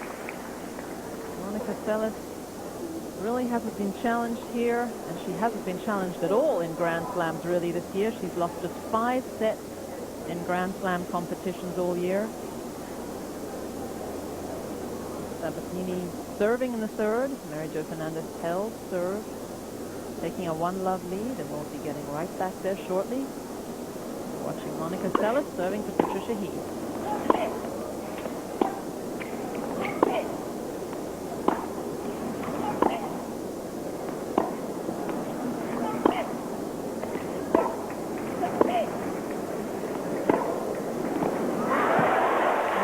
Monica Seles really hasn't been challenged here, and she hasn't been challenged at all in Grand Slams really this year. She's lost just 5 sets in Grand Slam competitions all year. Sabatini serving in the third. Mary Jo Fernandez held serve, taking a 1-love lead, and we'll be getting right back there shortly. Watching Monica Seles serving to Patricia He. And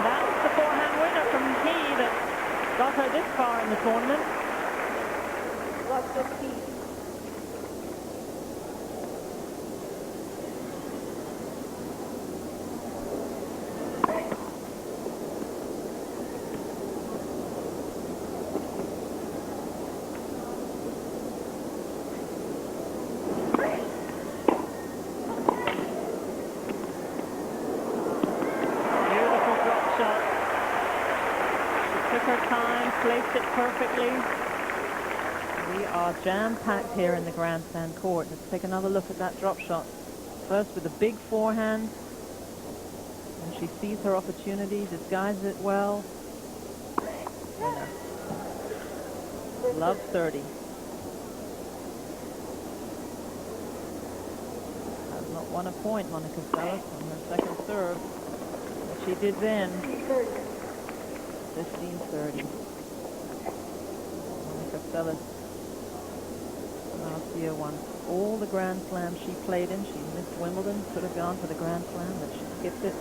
that's the forehand winner from He that got her this far in the tournament. Love 15. Placed it perfectly. We are jam-packed here in the grandstand court. Let's take another look at that drop shot. First with a big forehand, and she sees her opportunity, disguises it well. Winner. Love 30. Has not won a point, Monica Seles, on her second serve. But she did then. 15-30. Seles last year won all the Grand Slams she played in. She missed Wimbledon, could have gone for the Grand Slam, but she skipped it.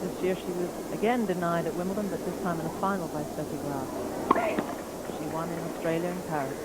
This year she was again denied at Wimbledon, but this time in the final by Steffi Graf. She won in Australia and Paris.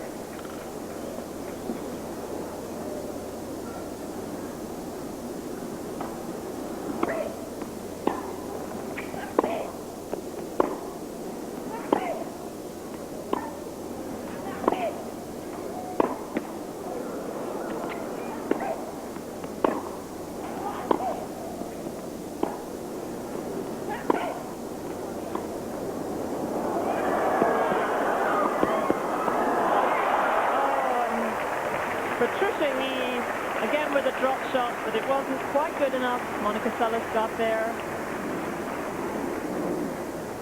Patricia He, again with a drop shot, but it wasn't quite good enough. Monica Seles got there.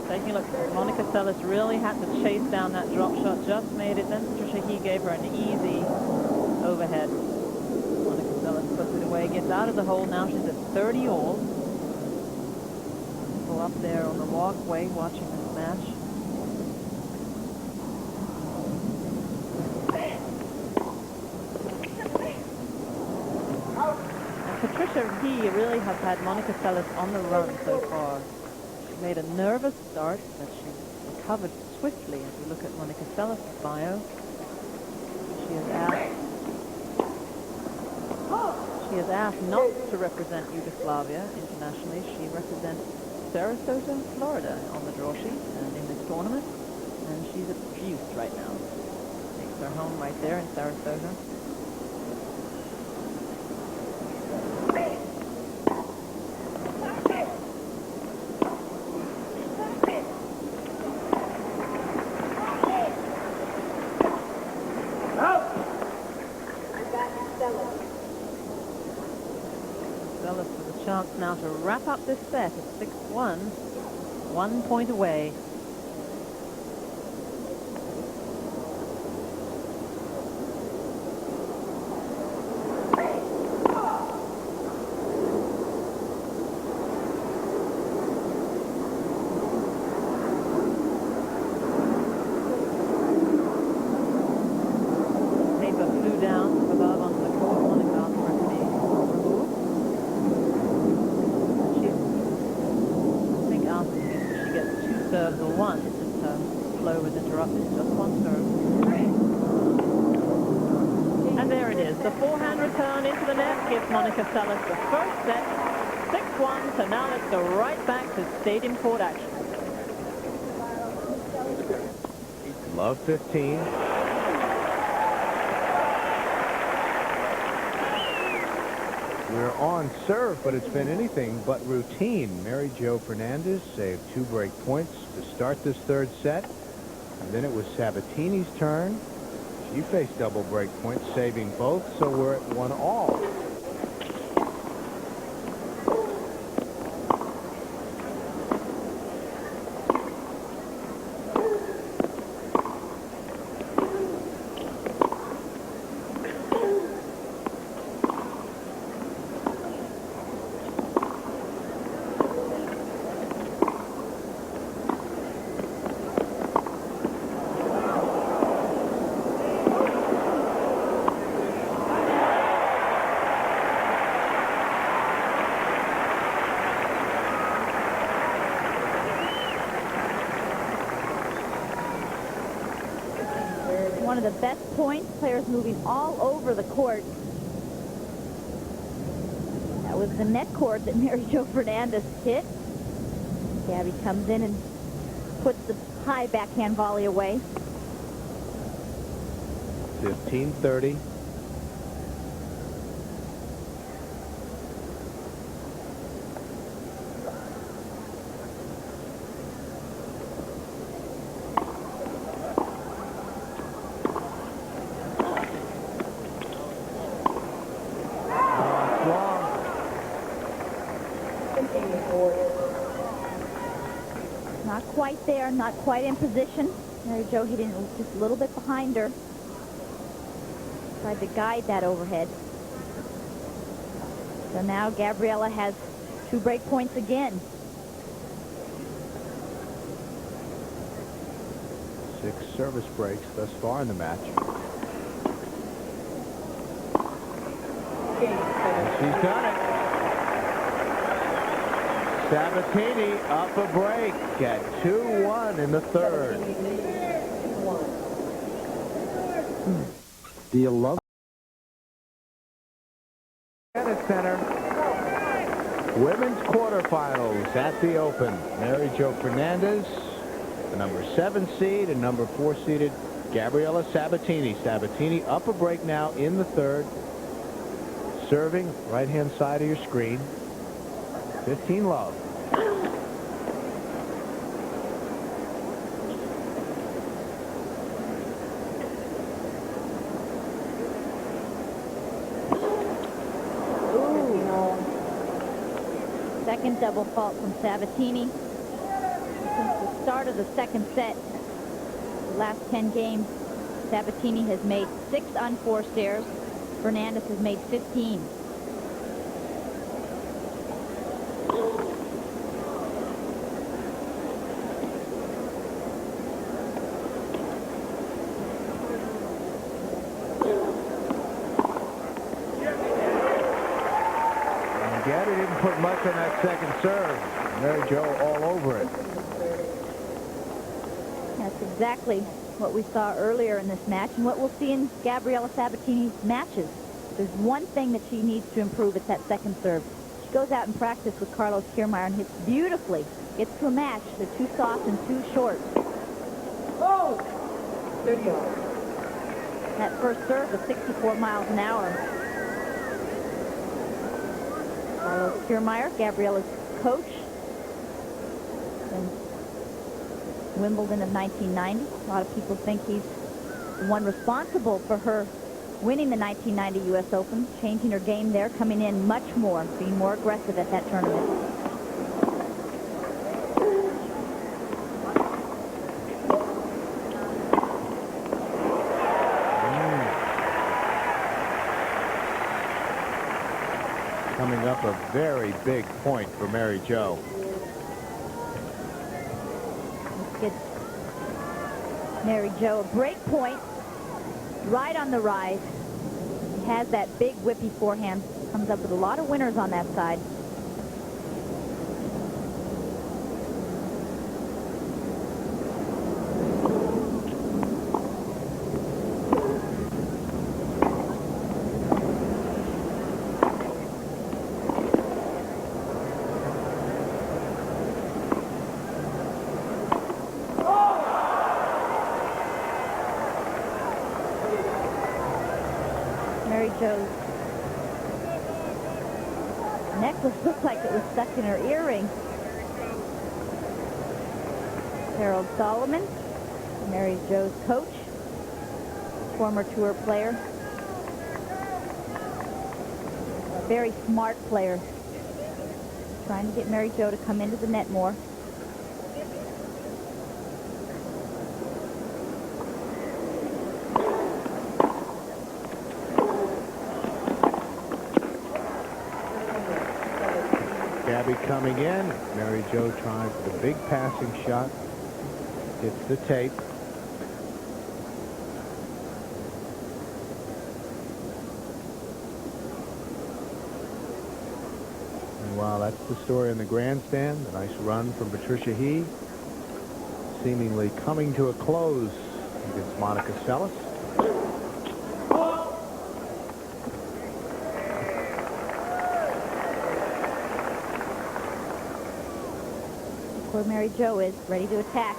Taking a look, Monica Seles really had to chase down that drop shot, just made it. Then Patricia He gave her an easy overhead. Monica Seles puts it away, gets out of the hole. Now she's at 30 all. People up there on the walkway watching this match. Patricia He really has had Monica Seles on the run so far. She made a nervous start, but she recovered swiftly. As we look at Monica Seles' bio, she is asked not to represent Yugoslavia internationally. She represents Sarasota, Florida on the draw sheet and in this tournament, and she's at Buse right now. Makes her home right there in Sarasota. Chance now to wrap up this set at 6-1, 1 point away. Paper flew down from above onto the court. Monica asked for it to be removed. She gets 2 serves or 1 since her flow was interrupted. Just 1 serve. And there it is. The forehand return into the net gives Monica Seles the first set. 6-1. So now let's go right back to stadium court action. Love 15. We're on serve, but it's been anything but routine. Mary Jo Fernandez saved 2 break points to start this 3rd set. And then it was Sabatini's turn. She faced double break points, saving both, so we're at 1-all. One of the best points, players moving all over the court. That was the net court that Mary Jo Fernandez hit. Gabby comes in and puts the high backhand volley away. 15-30. Not quite there, not quite in position. Mary Jo hitting just a little bit behind her. Tried to guide that overhead. So now Gabriela has 2 break points again. 6 service breaks thus far in the match. And she's done it. Sabatini up a break at 2-1 in the 3rd. Do you love Tennis Center? Women's quarterfinals at the Open. Mary Jo Fernandez, the number 7 seed, and number 4 seeded Gabriela Sabatini. Sabatini up a break now in the 3rd. Serving right-hand side of your screen. 15 love. Second double fault from Sabatini. Since the start of the 2nd set, the last 10 games, Sabatini has made 6 unforced errors. Fernandez has made 15. Gabby didn't put much on that second serve. Mary Jo all over it. That's exactly what we saw earlier in this match and what we'll see in Gabriela Sabatini's matches. There's one thing that she needs to improve. It's that second serve. She goes out and practice with Carlos Kiermaier and hits beautifully. Gets to a match. They're too soft and too short. Oh! Video. That first serve was 64 miles an hour. Carlos Kiermaier, Gabriela's coach in Wimbledon of 1990. A lot of people think he's the one responsible for her winning the 1990 U.S. Open, changing her game there, coming in much more, being more aggressive at that tournament. Coming up a very big point for Mary Jo. Let's get Mary Jo a break point right on the rise. She has that big whippy forehand. Comes up with a lot of winners on that side. Mary Jo's necklace looked like it was stuck in her earring. Harold Solomon, Mary Jo's coach, former tour player. A very smart player. Trying to get Mary Jo to come into the net more. Gabby coming in. Mary Jo trying for the big passing shot. Hits the tape. And while that's the story in the grandstand, a nice run from Patricia He. Seemingly coming to a close against Monica Seles. Where Mary Jo is, ready to attack.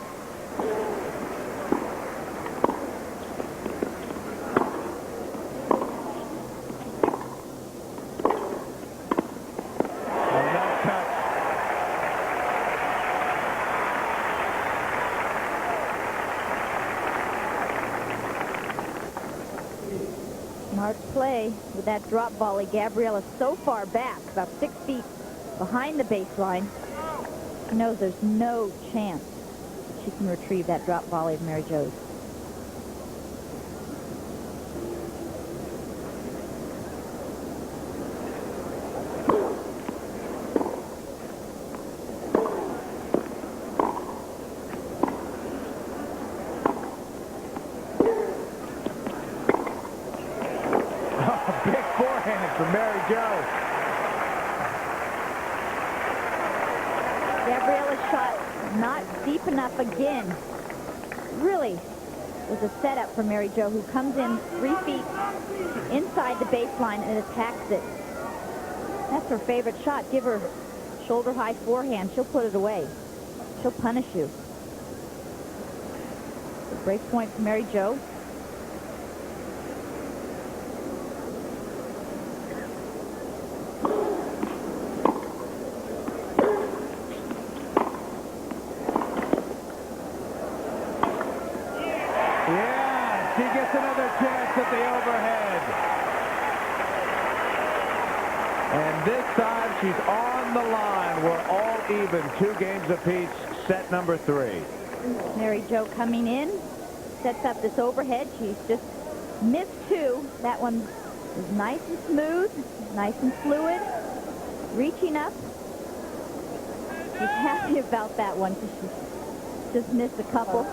Smart play with that drop volley. Gabriela so far back, about 6 feet behind the baseline. She knows there's no chance she can retrieve that drop volley of Mary Jo's. Big forehand from Mary Jo. Gabriela's shot not deep enough again. Really was a setup for Mary Jo, who comes in 3 feet inside the baseline and attacks it. That's her favorite shot. Give her shoulder high forehand. She'll put it away. She'll punish you. The break point for Mary Jo. Yeah, she gets another chance at the overhead. And this time she's on the line. We're all even, 2 games apiece, set number 3. Mary Jo coming in, sets up this overhead. She's just missed 2. That one is nice and smooth, nice and fluid, reaching up. She's happy about that one because she just missed a couple.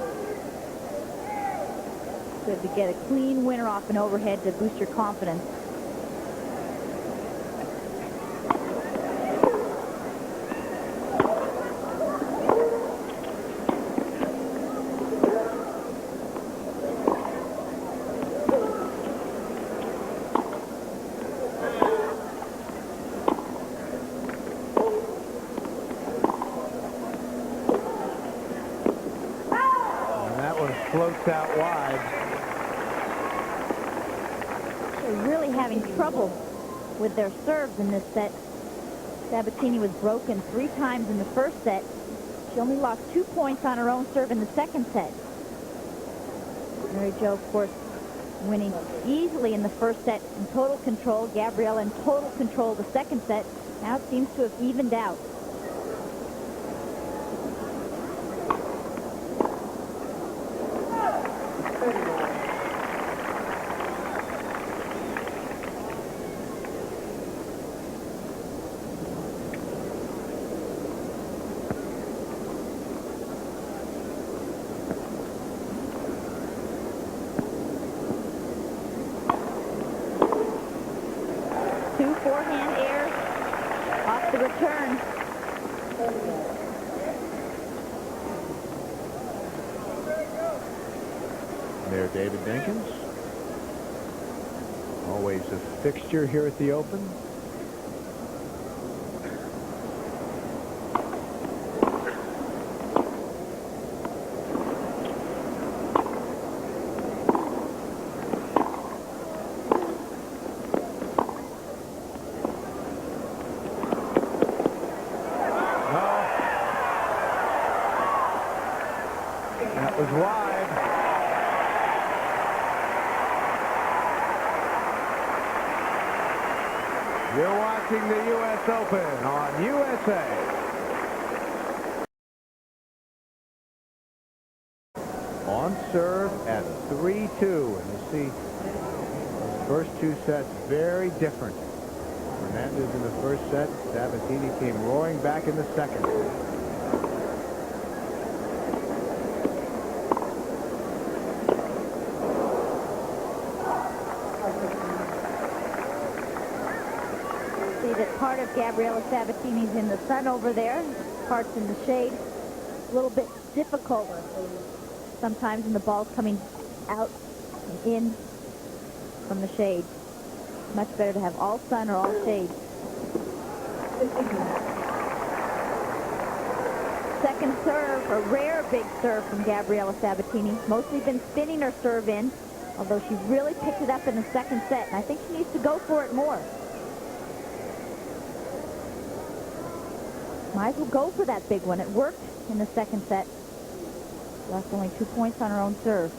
Good to get a clean winner off an overhead to boost your confidence. Floats out wide. They're really having trouble with their serves in this set. Sabatini was broken 3 times in the first set. She only lost 2 points on her own serve in the second set. Mary Jo, of course, winning easily in the first set in total control. Gabriela in total control the second set. Now it seems to have evened out. Forehand airs off the return. There, David Dinkins. Always a fixture here at the Open. You're watching the U.S. Open on USA. On serve at 3-2. And you see the first 2 sets very different. Fernandez in the first set. Sabatini came roaring back in the second. Part of Gabriela Sabatini's in the sun over there, parts in the shade. A little bit difficult sometimes when the ball's coming out and in from the shade. Much better to have all sun or all shade. Second serve, a rare big serve from Gabriela Sabatini. Mostly been spinning her serve in, although she really picked it up in the second set, and I think she needs to go for it more. Might as well go for that big one. It worked in the second set. Lost only 2 points on her own serve.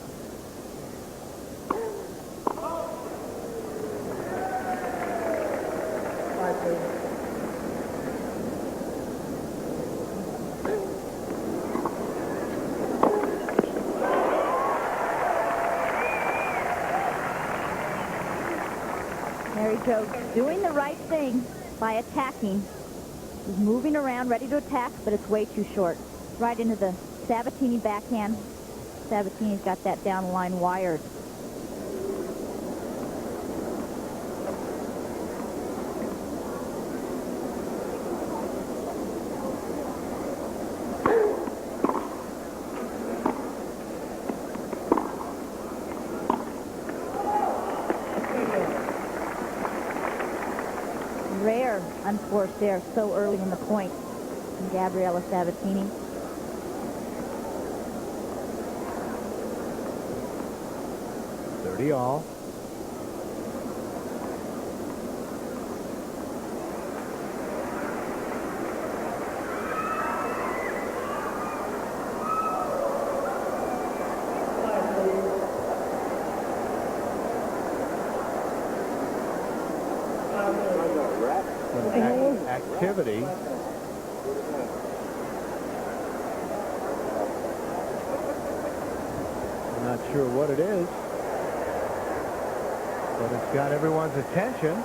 Mary Jo doing the right thing by attacking. She's moving around, ready to attack, but it's way too short. Right into the Sabatini backhand. Sabatini's got that down the line wired. Rare unforced there so early in the point from Gabriela Sabatini. All. Some activity. I'm not sure what it is. But it's got everyone's attention.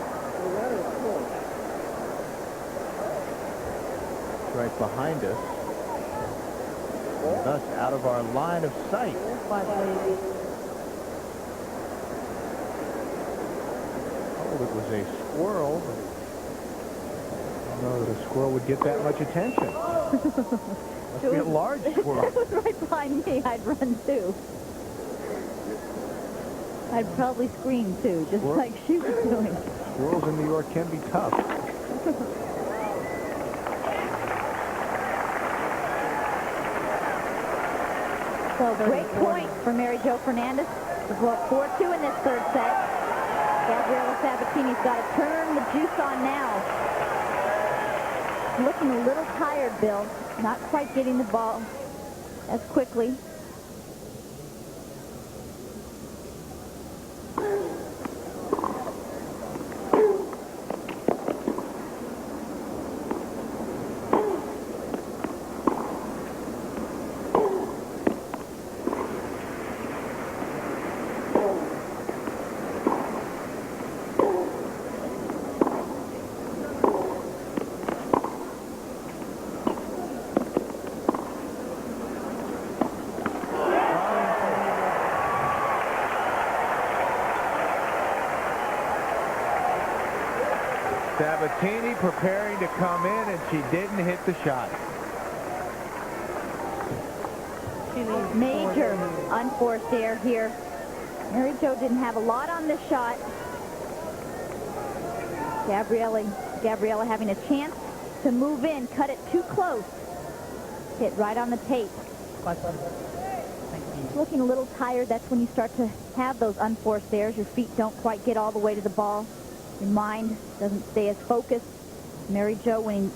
It's right behind us. And thus out of our line of sight. Oh, it was a squirrel. I don't know that a squirrel would get that much attention. Must be a large squirrel. That was right behind me. I'd run too. I'd probably scream too, just like she was doing. Squirrels in New York can be tough. So great point for Mary Jo Fernandez to go up 4-2 in this third set. Gabriela Sabatini's got to turn the juice on now. Looking a little tired, Bill. Not quite getting the ball as quickly. Sabatini preparing to come in, and she didn't hit the shot. Major unforced error here. Mary Jo didn't have a lot on this shot. Gabriela having a chance to move in, cut it too close. Hit right on the tape. Looking a little tired. That's when you start to have those unforced errors. Your feet don't quite get all the way to the ball. Your mind doesn't stay as focused. Mary Jo winning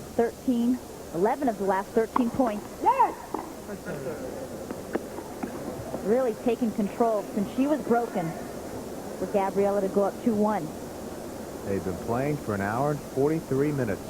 11 of the last 13 points. Yes! Really taking control since she was broken for Gabriela to go up 2-1. They've been playing for an hour and 43 minutes.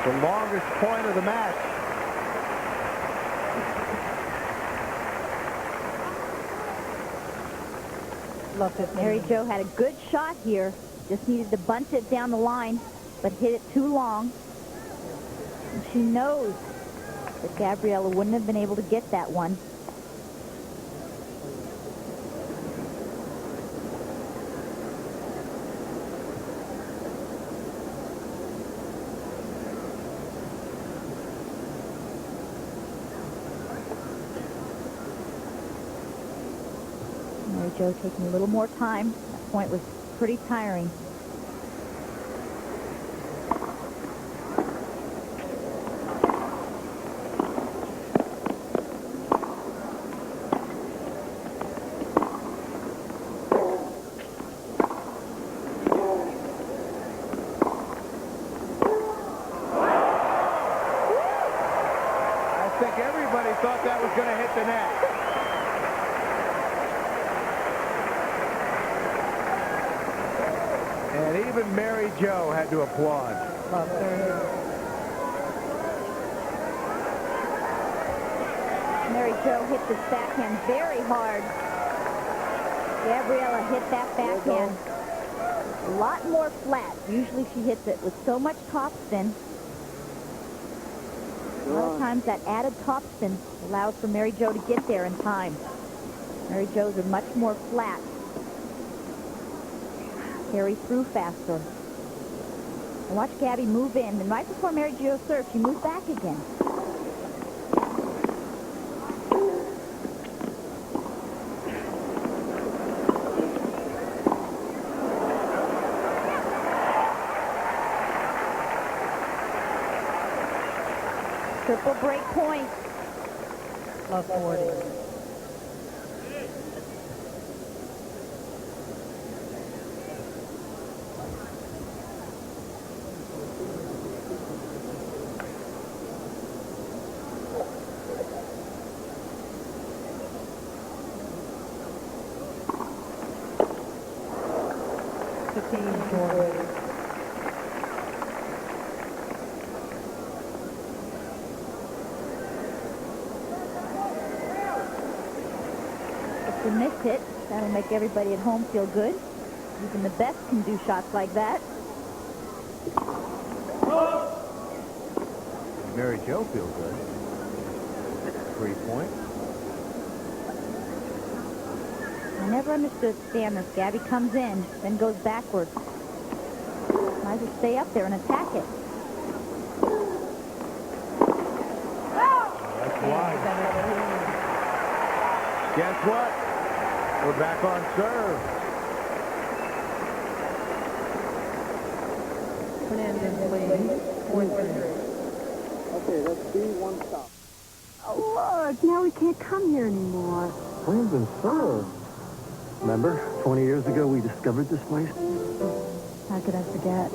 The longest point of the match. Mary Jo had a good shot here. Just needed to bunch it down the line, but hit it too long. And she knows that Gabriela wouldn't have been able to get that one. Mary Jo taking a little more time. That point was pretty tiring. I think everybody thought that was going to hit the net. And even Mary Jo had to applaud. Mary Jo hit this backhand very hard. Gabriela hit that backhand a lot more flat. Usually she hits it with so much topspin. A lot of times that added topspin allows for Mary Jo to get there in time. Mary Jo's are much more flat. Carry through faster. And watch Gabby move in. And right before Mary Jo serves, she moves back again. Triple break point. Love 40. If you miss it, that'll make everybody at home feel good. Even the best can do shots like that. Mary Jo feels good. 3-point. I never understood this. Gabby comes in, then goes backwards. Might as well stay up there and attack it. That's wide. Guess what? We're back on serve. Fernandez lead. 4-3. Okay, that's B1 stop. Oh, look, now we can't come here anymore. Plans and serve. Remember, 20 years ago we discovered this place? How could I forget?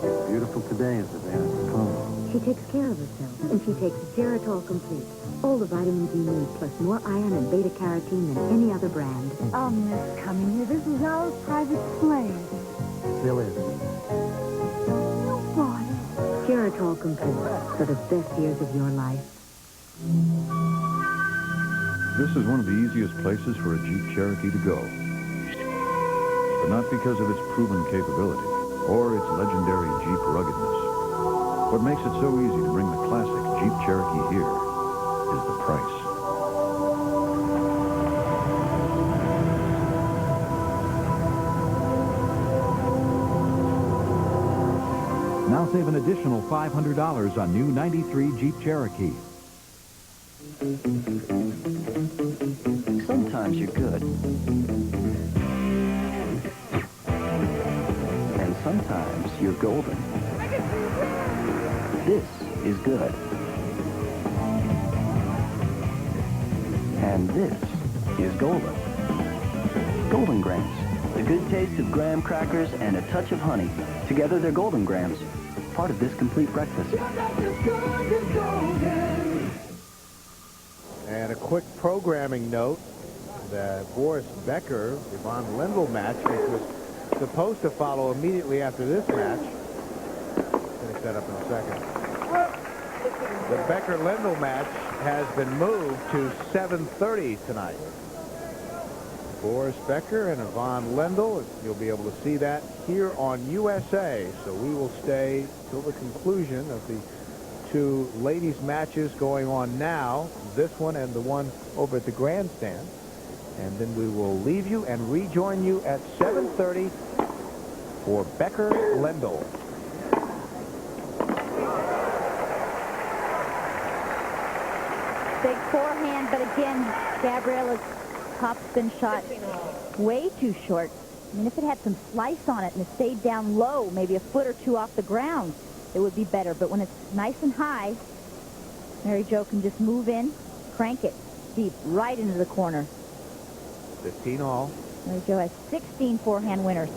It's beautiful today as the day has come. She takes care of herself, and she takes Geritol Complete. All the vitamins you need, plus more iron and beta-carotene than any other brand. I'll miss coming here. This is our private place. Still is. You bought it. Geritol Complete, for the best years of your life. This is one of the easiest places for a Jeep Cherokee to go. But not because of its proven capability or its legendary Jeep ruggedness. What makes it so easy to bring the classic Jeep Cherokee here is the price. Now save an additional $500 on new 93 Jeep Cherokee. Sometimes you're good. And sometimes you're golden. This is good. And this is golden. Golden Grams. The good taste of graham crackers and a touch of honey. Together they're Golden Grams. Part of this complete breakfast. And a quick programming note that Boris Becker, Yvonne Lendl match, which was supposed to follow immediately after this match. Finish that up in a second. The Becker-Lendl match has been moved to 7:30 tonight. Boris Becker and Yvonne Lendl, you'll be able to see that here on USA. So we will stay till the conclusion of the two ladies matches going on now, this one and the one over at the grandstand, and then we will leave you and rejoin you at 7:30 for Becker-Lendl. Big forehand, but again, Gabriela's top spin shot way too short. I mean, if it had some slice on it and it stayed down low, maybe a foot or two off the ground, it would be better. But when it's nice and high, Mary Jo can just move in, crank it deep, right into the corner. 15 all. Mary Jo has 16 forehand winners.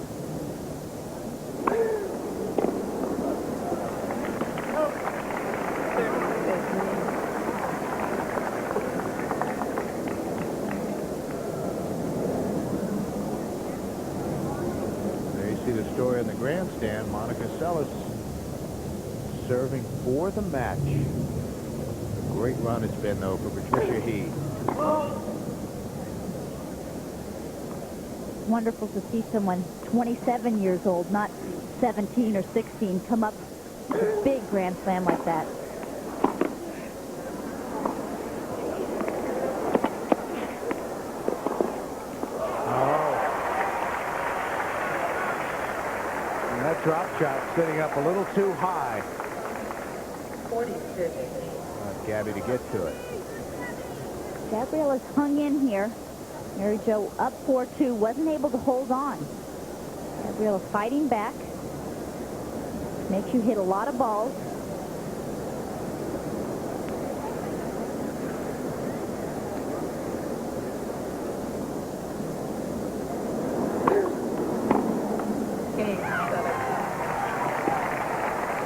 There you see the story in the grandstand. Monica Seles serving for the match. A great run it's been, though, for Patricia He. Wonderful to see someone 27 years old, not 17 or 16, come up with a big Grand Slam like that. That drop shot sitting up a little too high. 46. Gabby to get to it. Gabriela's hung in here. Mary Jo up 4-2, wasn't able to hold on. Gabriela fighting back. Makes you hit a lot of balls.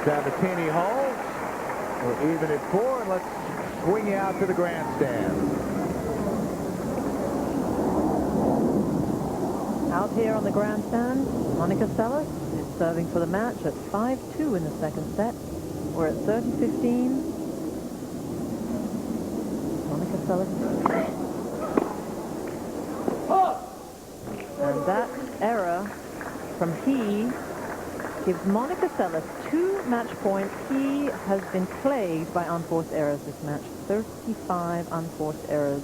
Sabatini holds. We're even at 4, and let's swing you out to the grandstand. Out here on the grandstand, Monica Seles is serving for the match at 5-2 in the second set. We're at 30-15. Monica Seles. And that error from He gives Monica Seles 2 match points. He has been plagued by unforced errors this match. 35 unforced errors.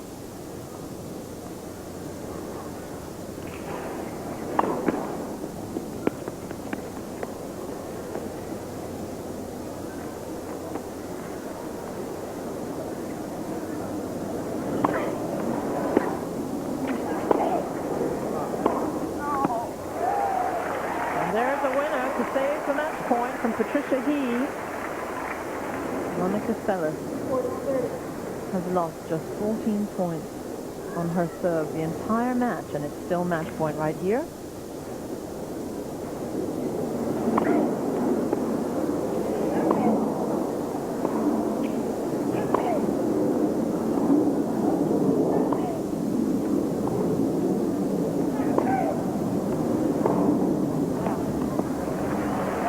Monica Seles has lost just 14 points on her serve the entire match, and it's still match point right here.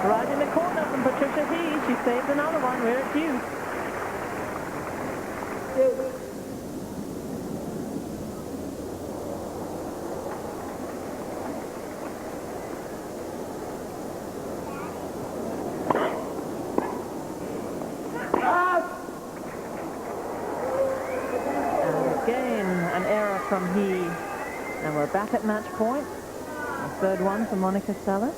Right in the corner from Patricia He. She saved another one. We're at deuce. From He, and we're back at match point. The third one for Monica Seles.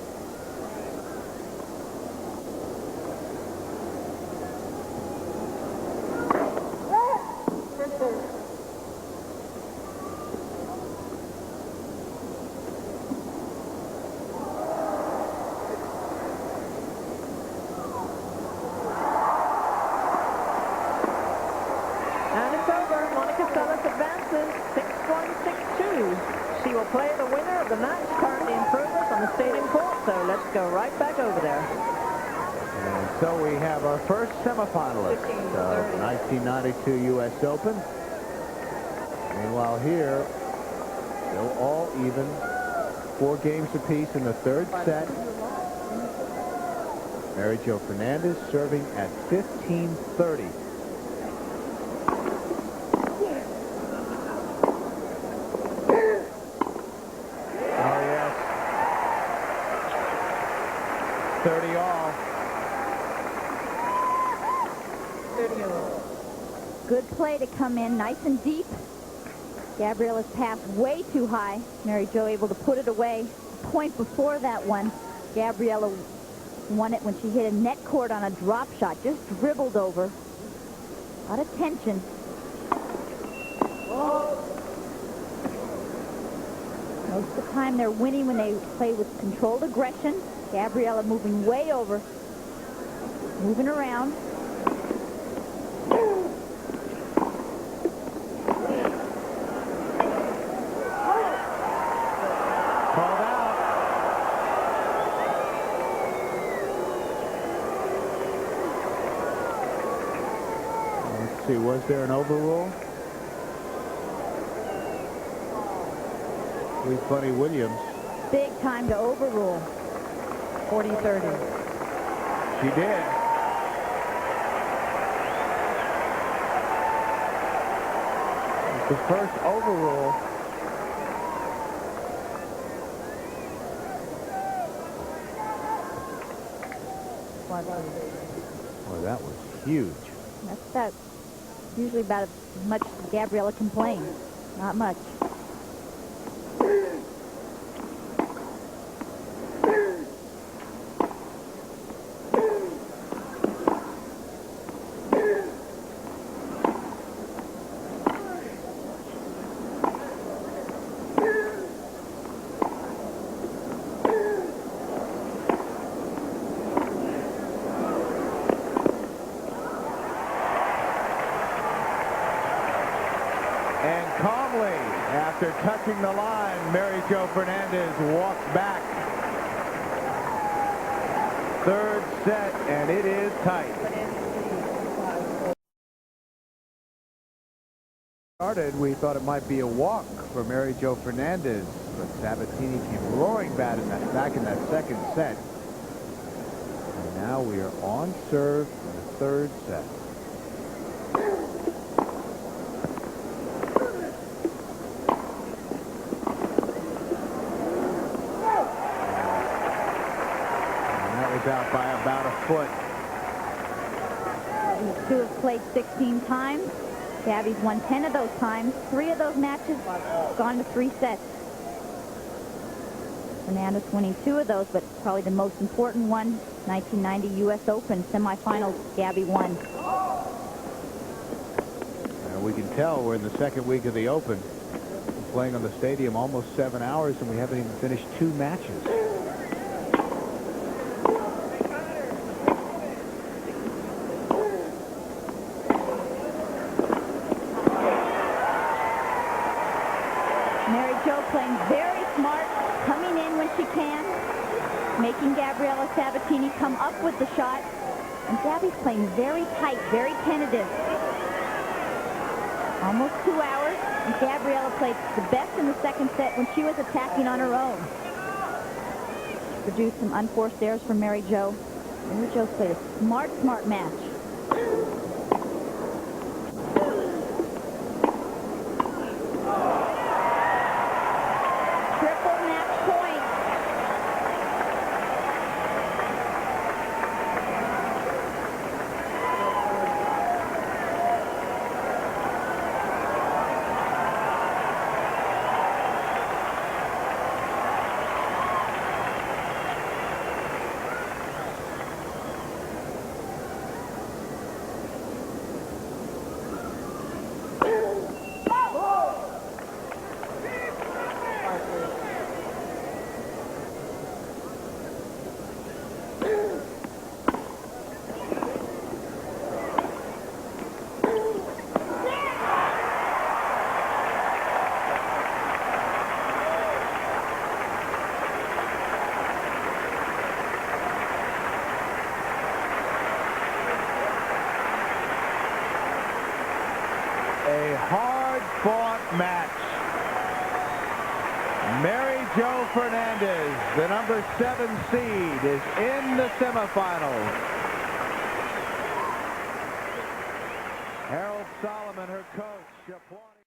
And it's over. Monica Seles advances 6-1, 6-2. She will play the winner of the match currently in progress on the stadium court, so let's go right back over there. And so we have our first semifinalist of 1992 U.S. Open. Meanwhile here, still all even. 4 games apiece in the third set. Mary Jo Fernandez serving at 15-30. Good play to come in nice and deep. Gabriela's pass way too high. Mary Jo able to put it away. Point before that one, Gabriela won it when she hit a net court on a drop shot. Just dribbled over. A lot of tension. Most of the time they're winning when they play with controlled aggression. Gabriela moving way over. Moving around. Was there an overrule? Funny Williams. Big time to overrule. 40-30. She did. It's the first overrule. Boy, that was huge. That's that. Usually about as much as Gabriela can play. Not much. After touching the line, Mary Jo Fernandez walks back. third set, and it is tight. We thought it might be a walk for Mary Jo Fernandez, but Sabatini came roaring back in that second set. And now we are on serve in the third set. And that was out by about a foot. These two have played 16 times. Gabby's won 10 of those times. 3 of those matches gone to 3 sets. Fernandez winning 2 of those, but probably the most important one, 1990 U.S. Open semifinals, Gabby won. We can tell we're in the second week of the Open. We're playing on the stadium almost 7 hours, and we haven't even finished 2 matches. Playing very smart, coming in when she can, making Gabriela Sabatini come up with the shot. And Gabby's playing very tight, very tentative. Almost 2 hours, and Gabriela played the best in the second set when she was attacking on her own. Produced some unforced errors from Mary Jo. Mary Jo's played a smart match. A hard-fought match. Mary Jo Fernandez, the number 7 seed, is in the semifinals. Harold Solomon, her coach, applauding.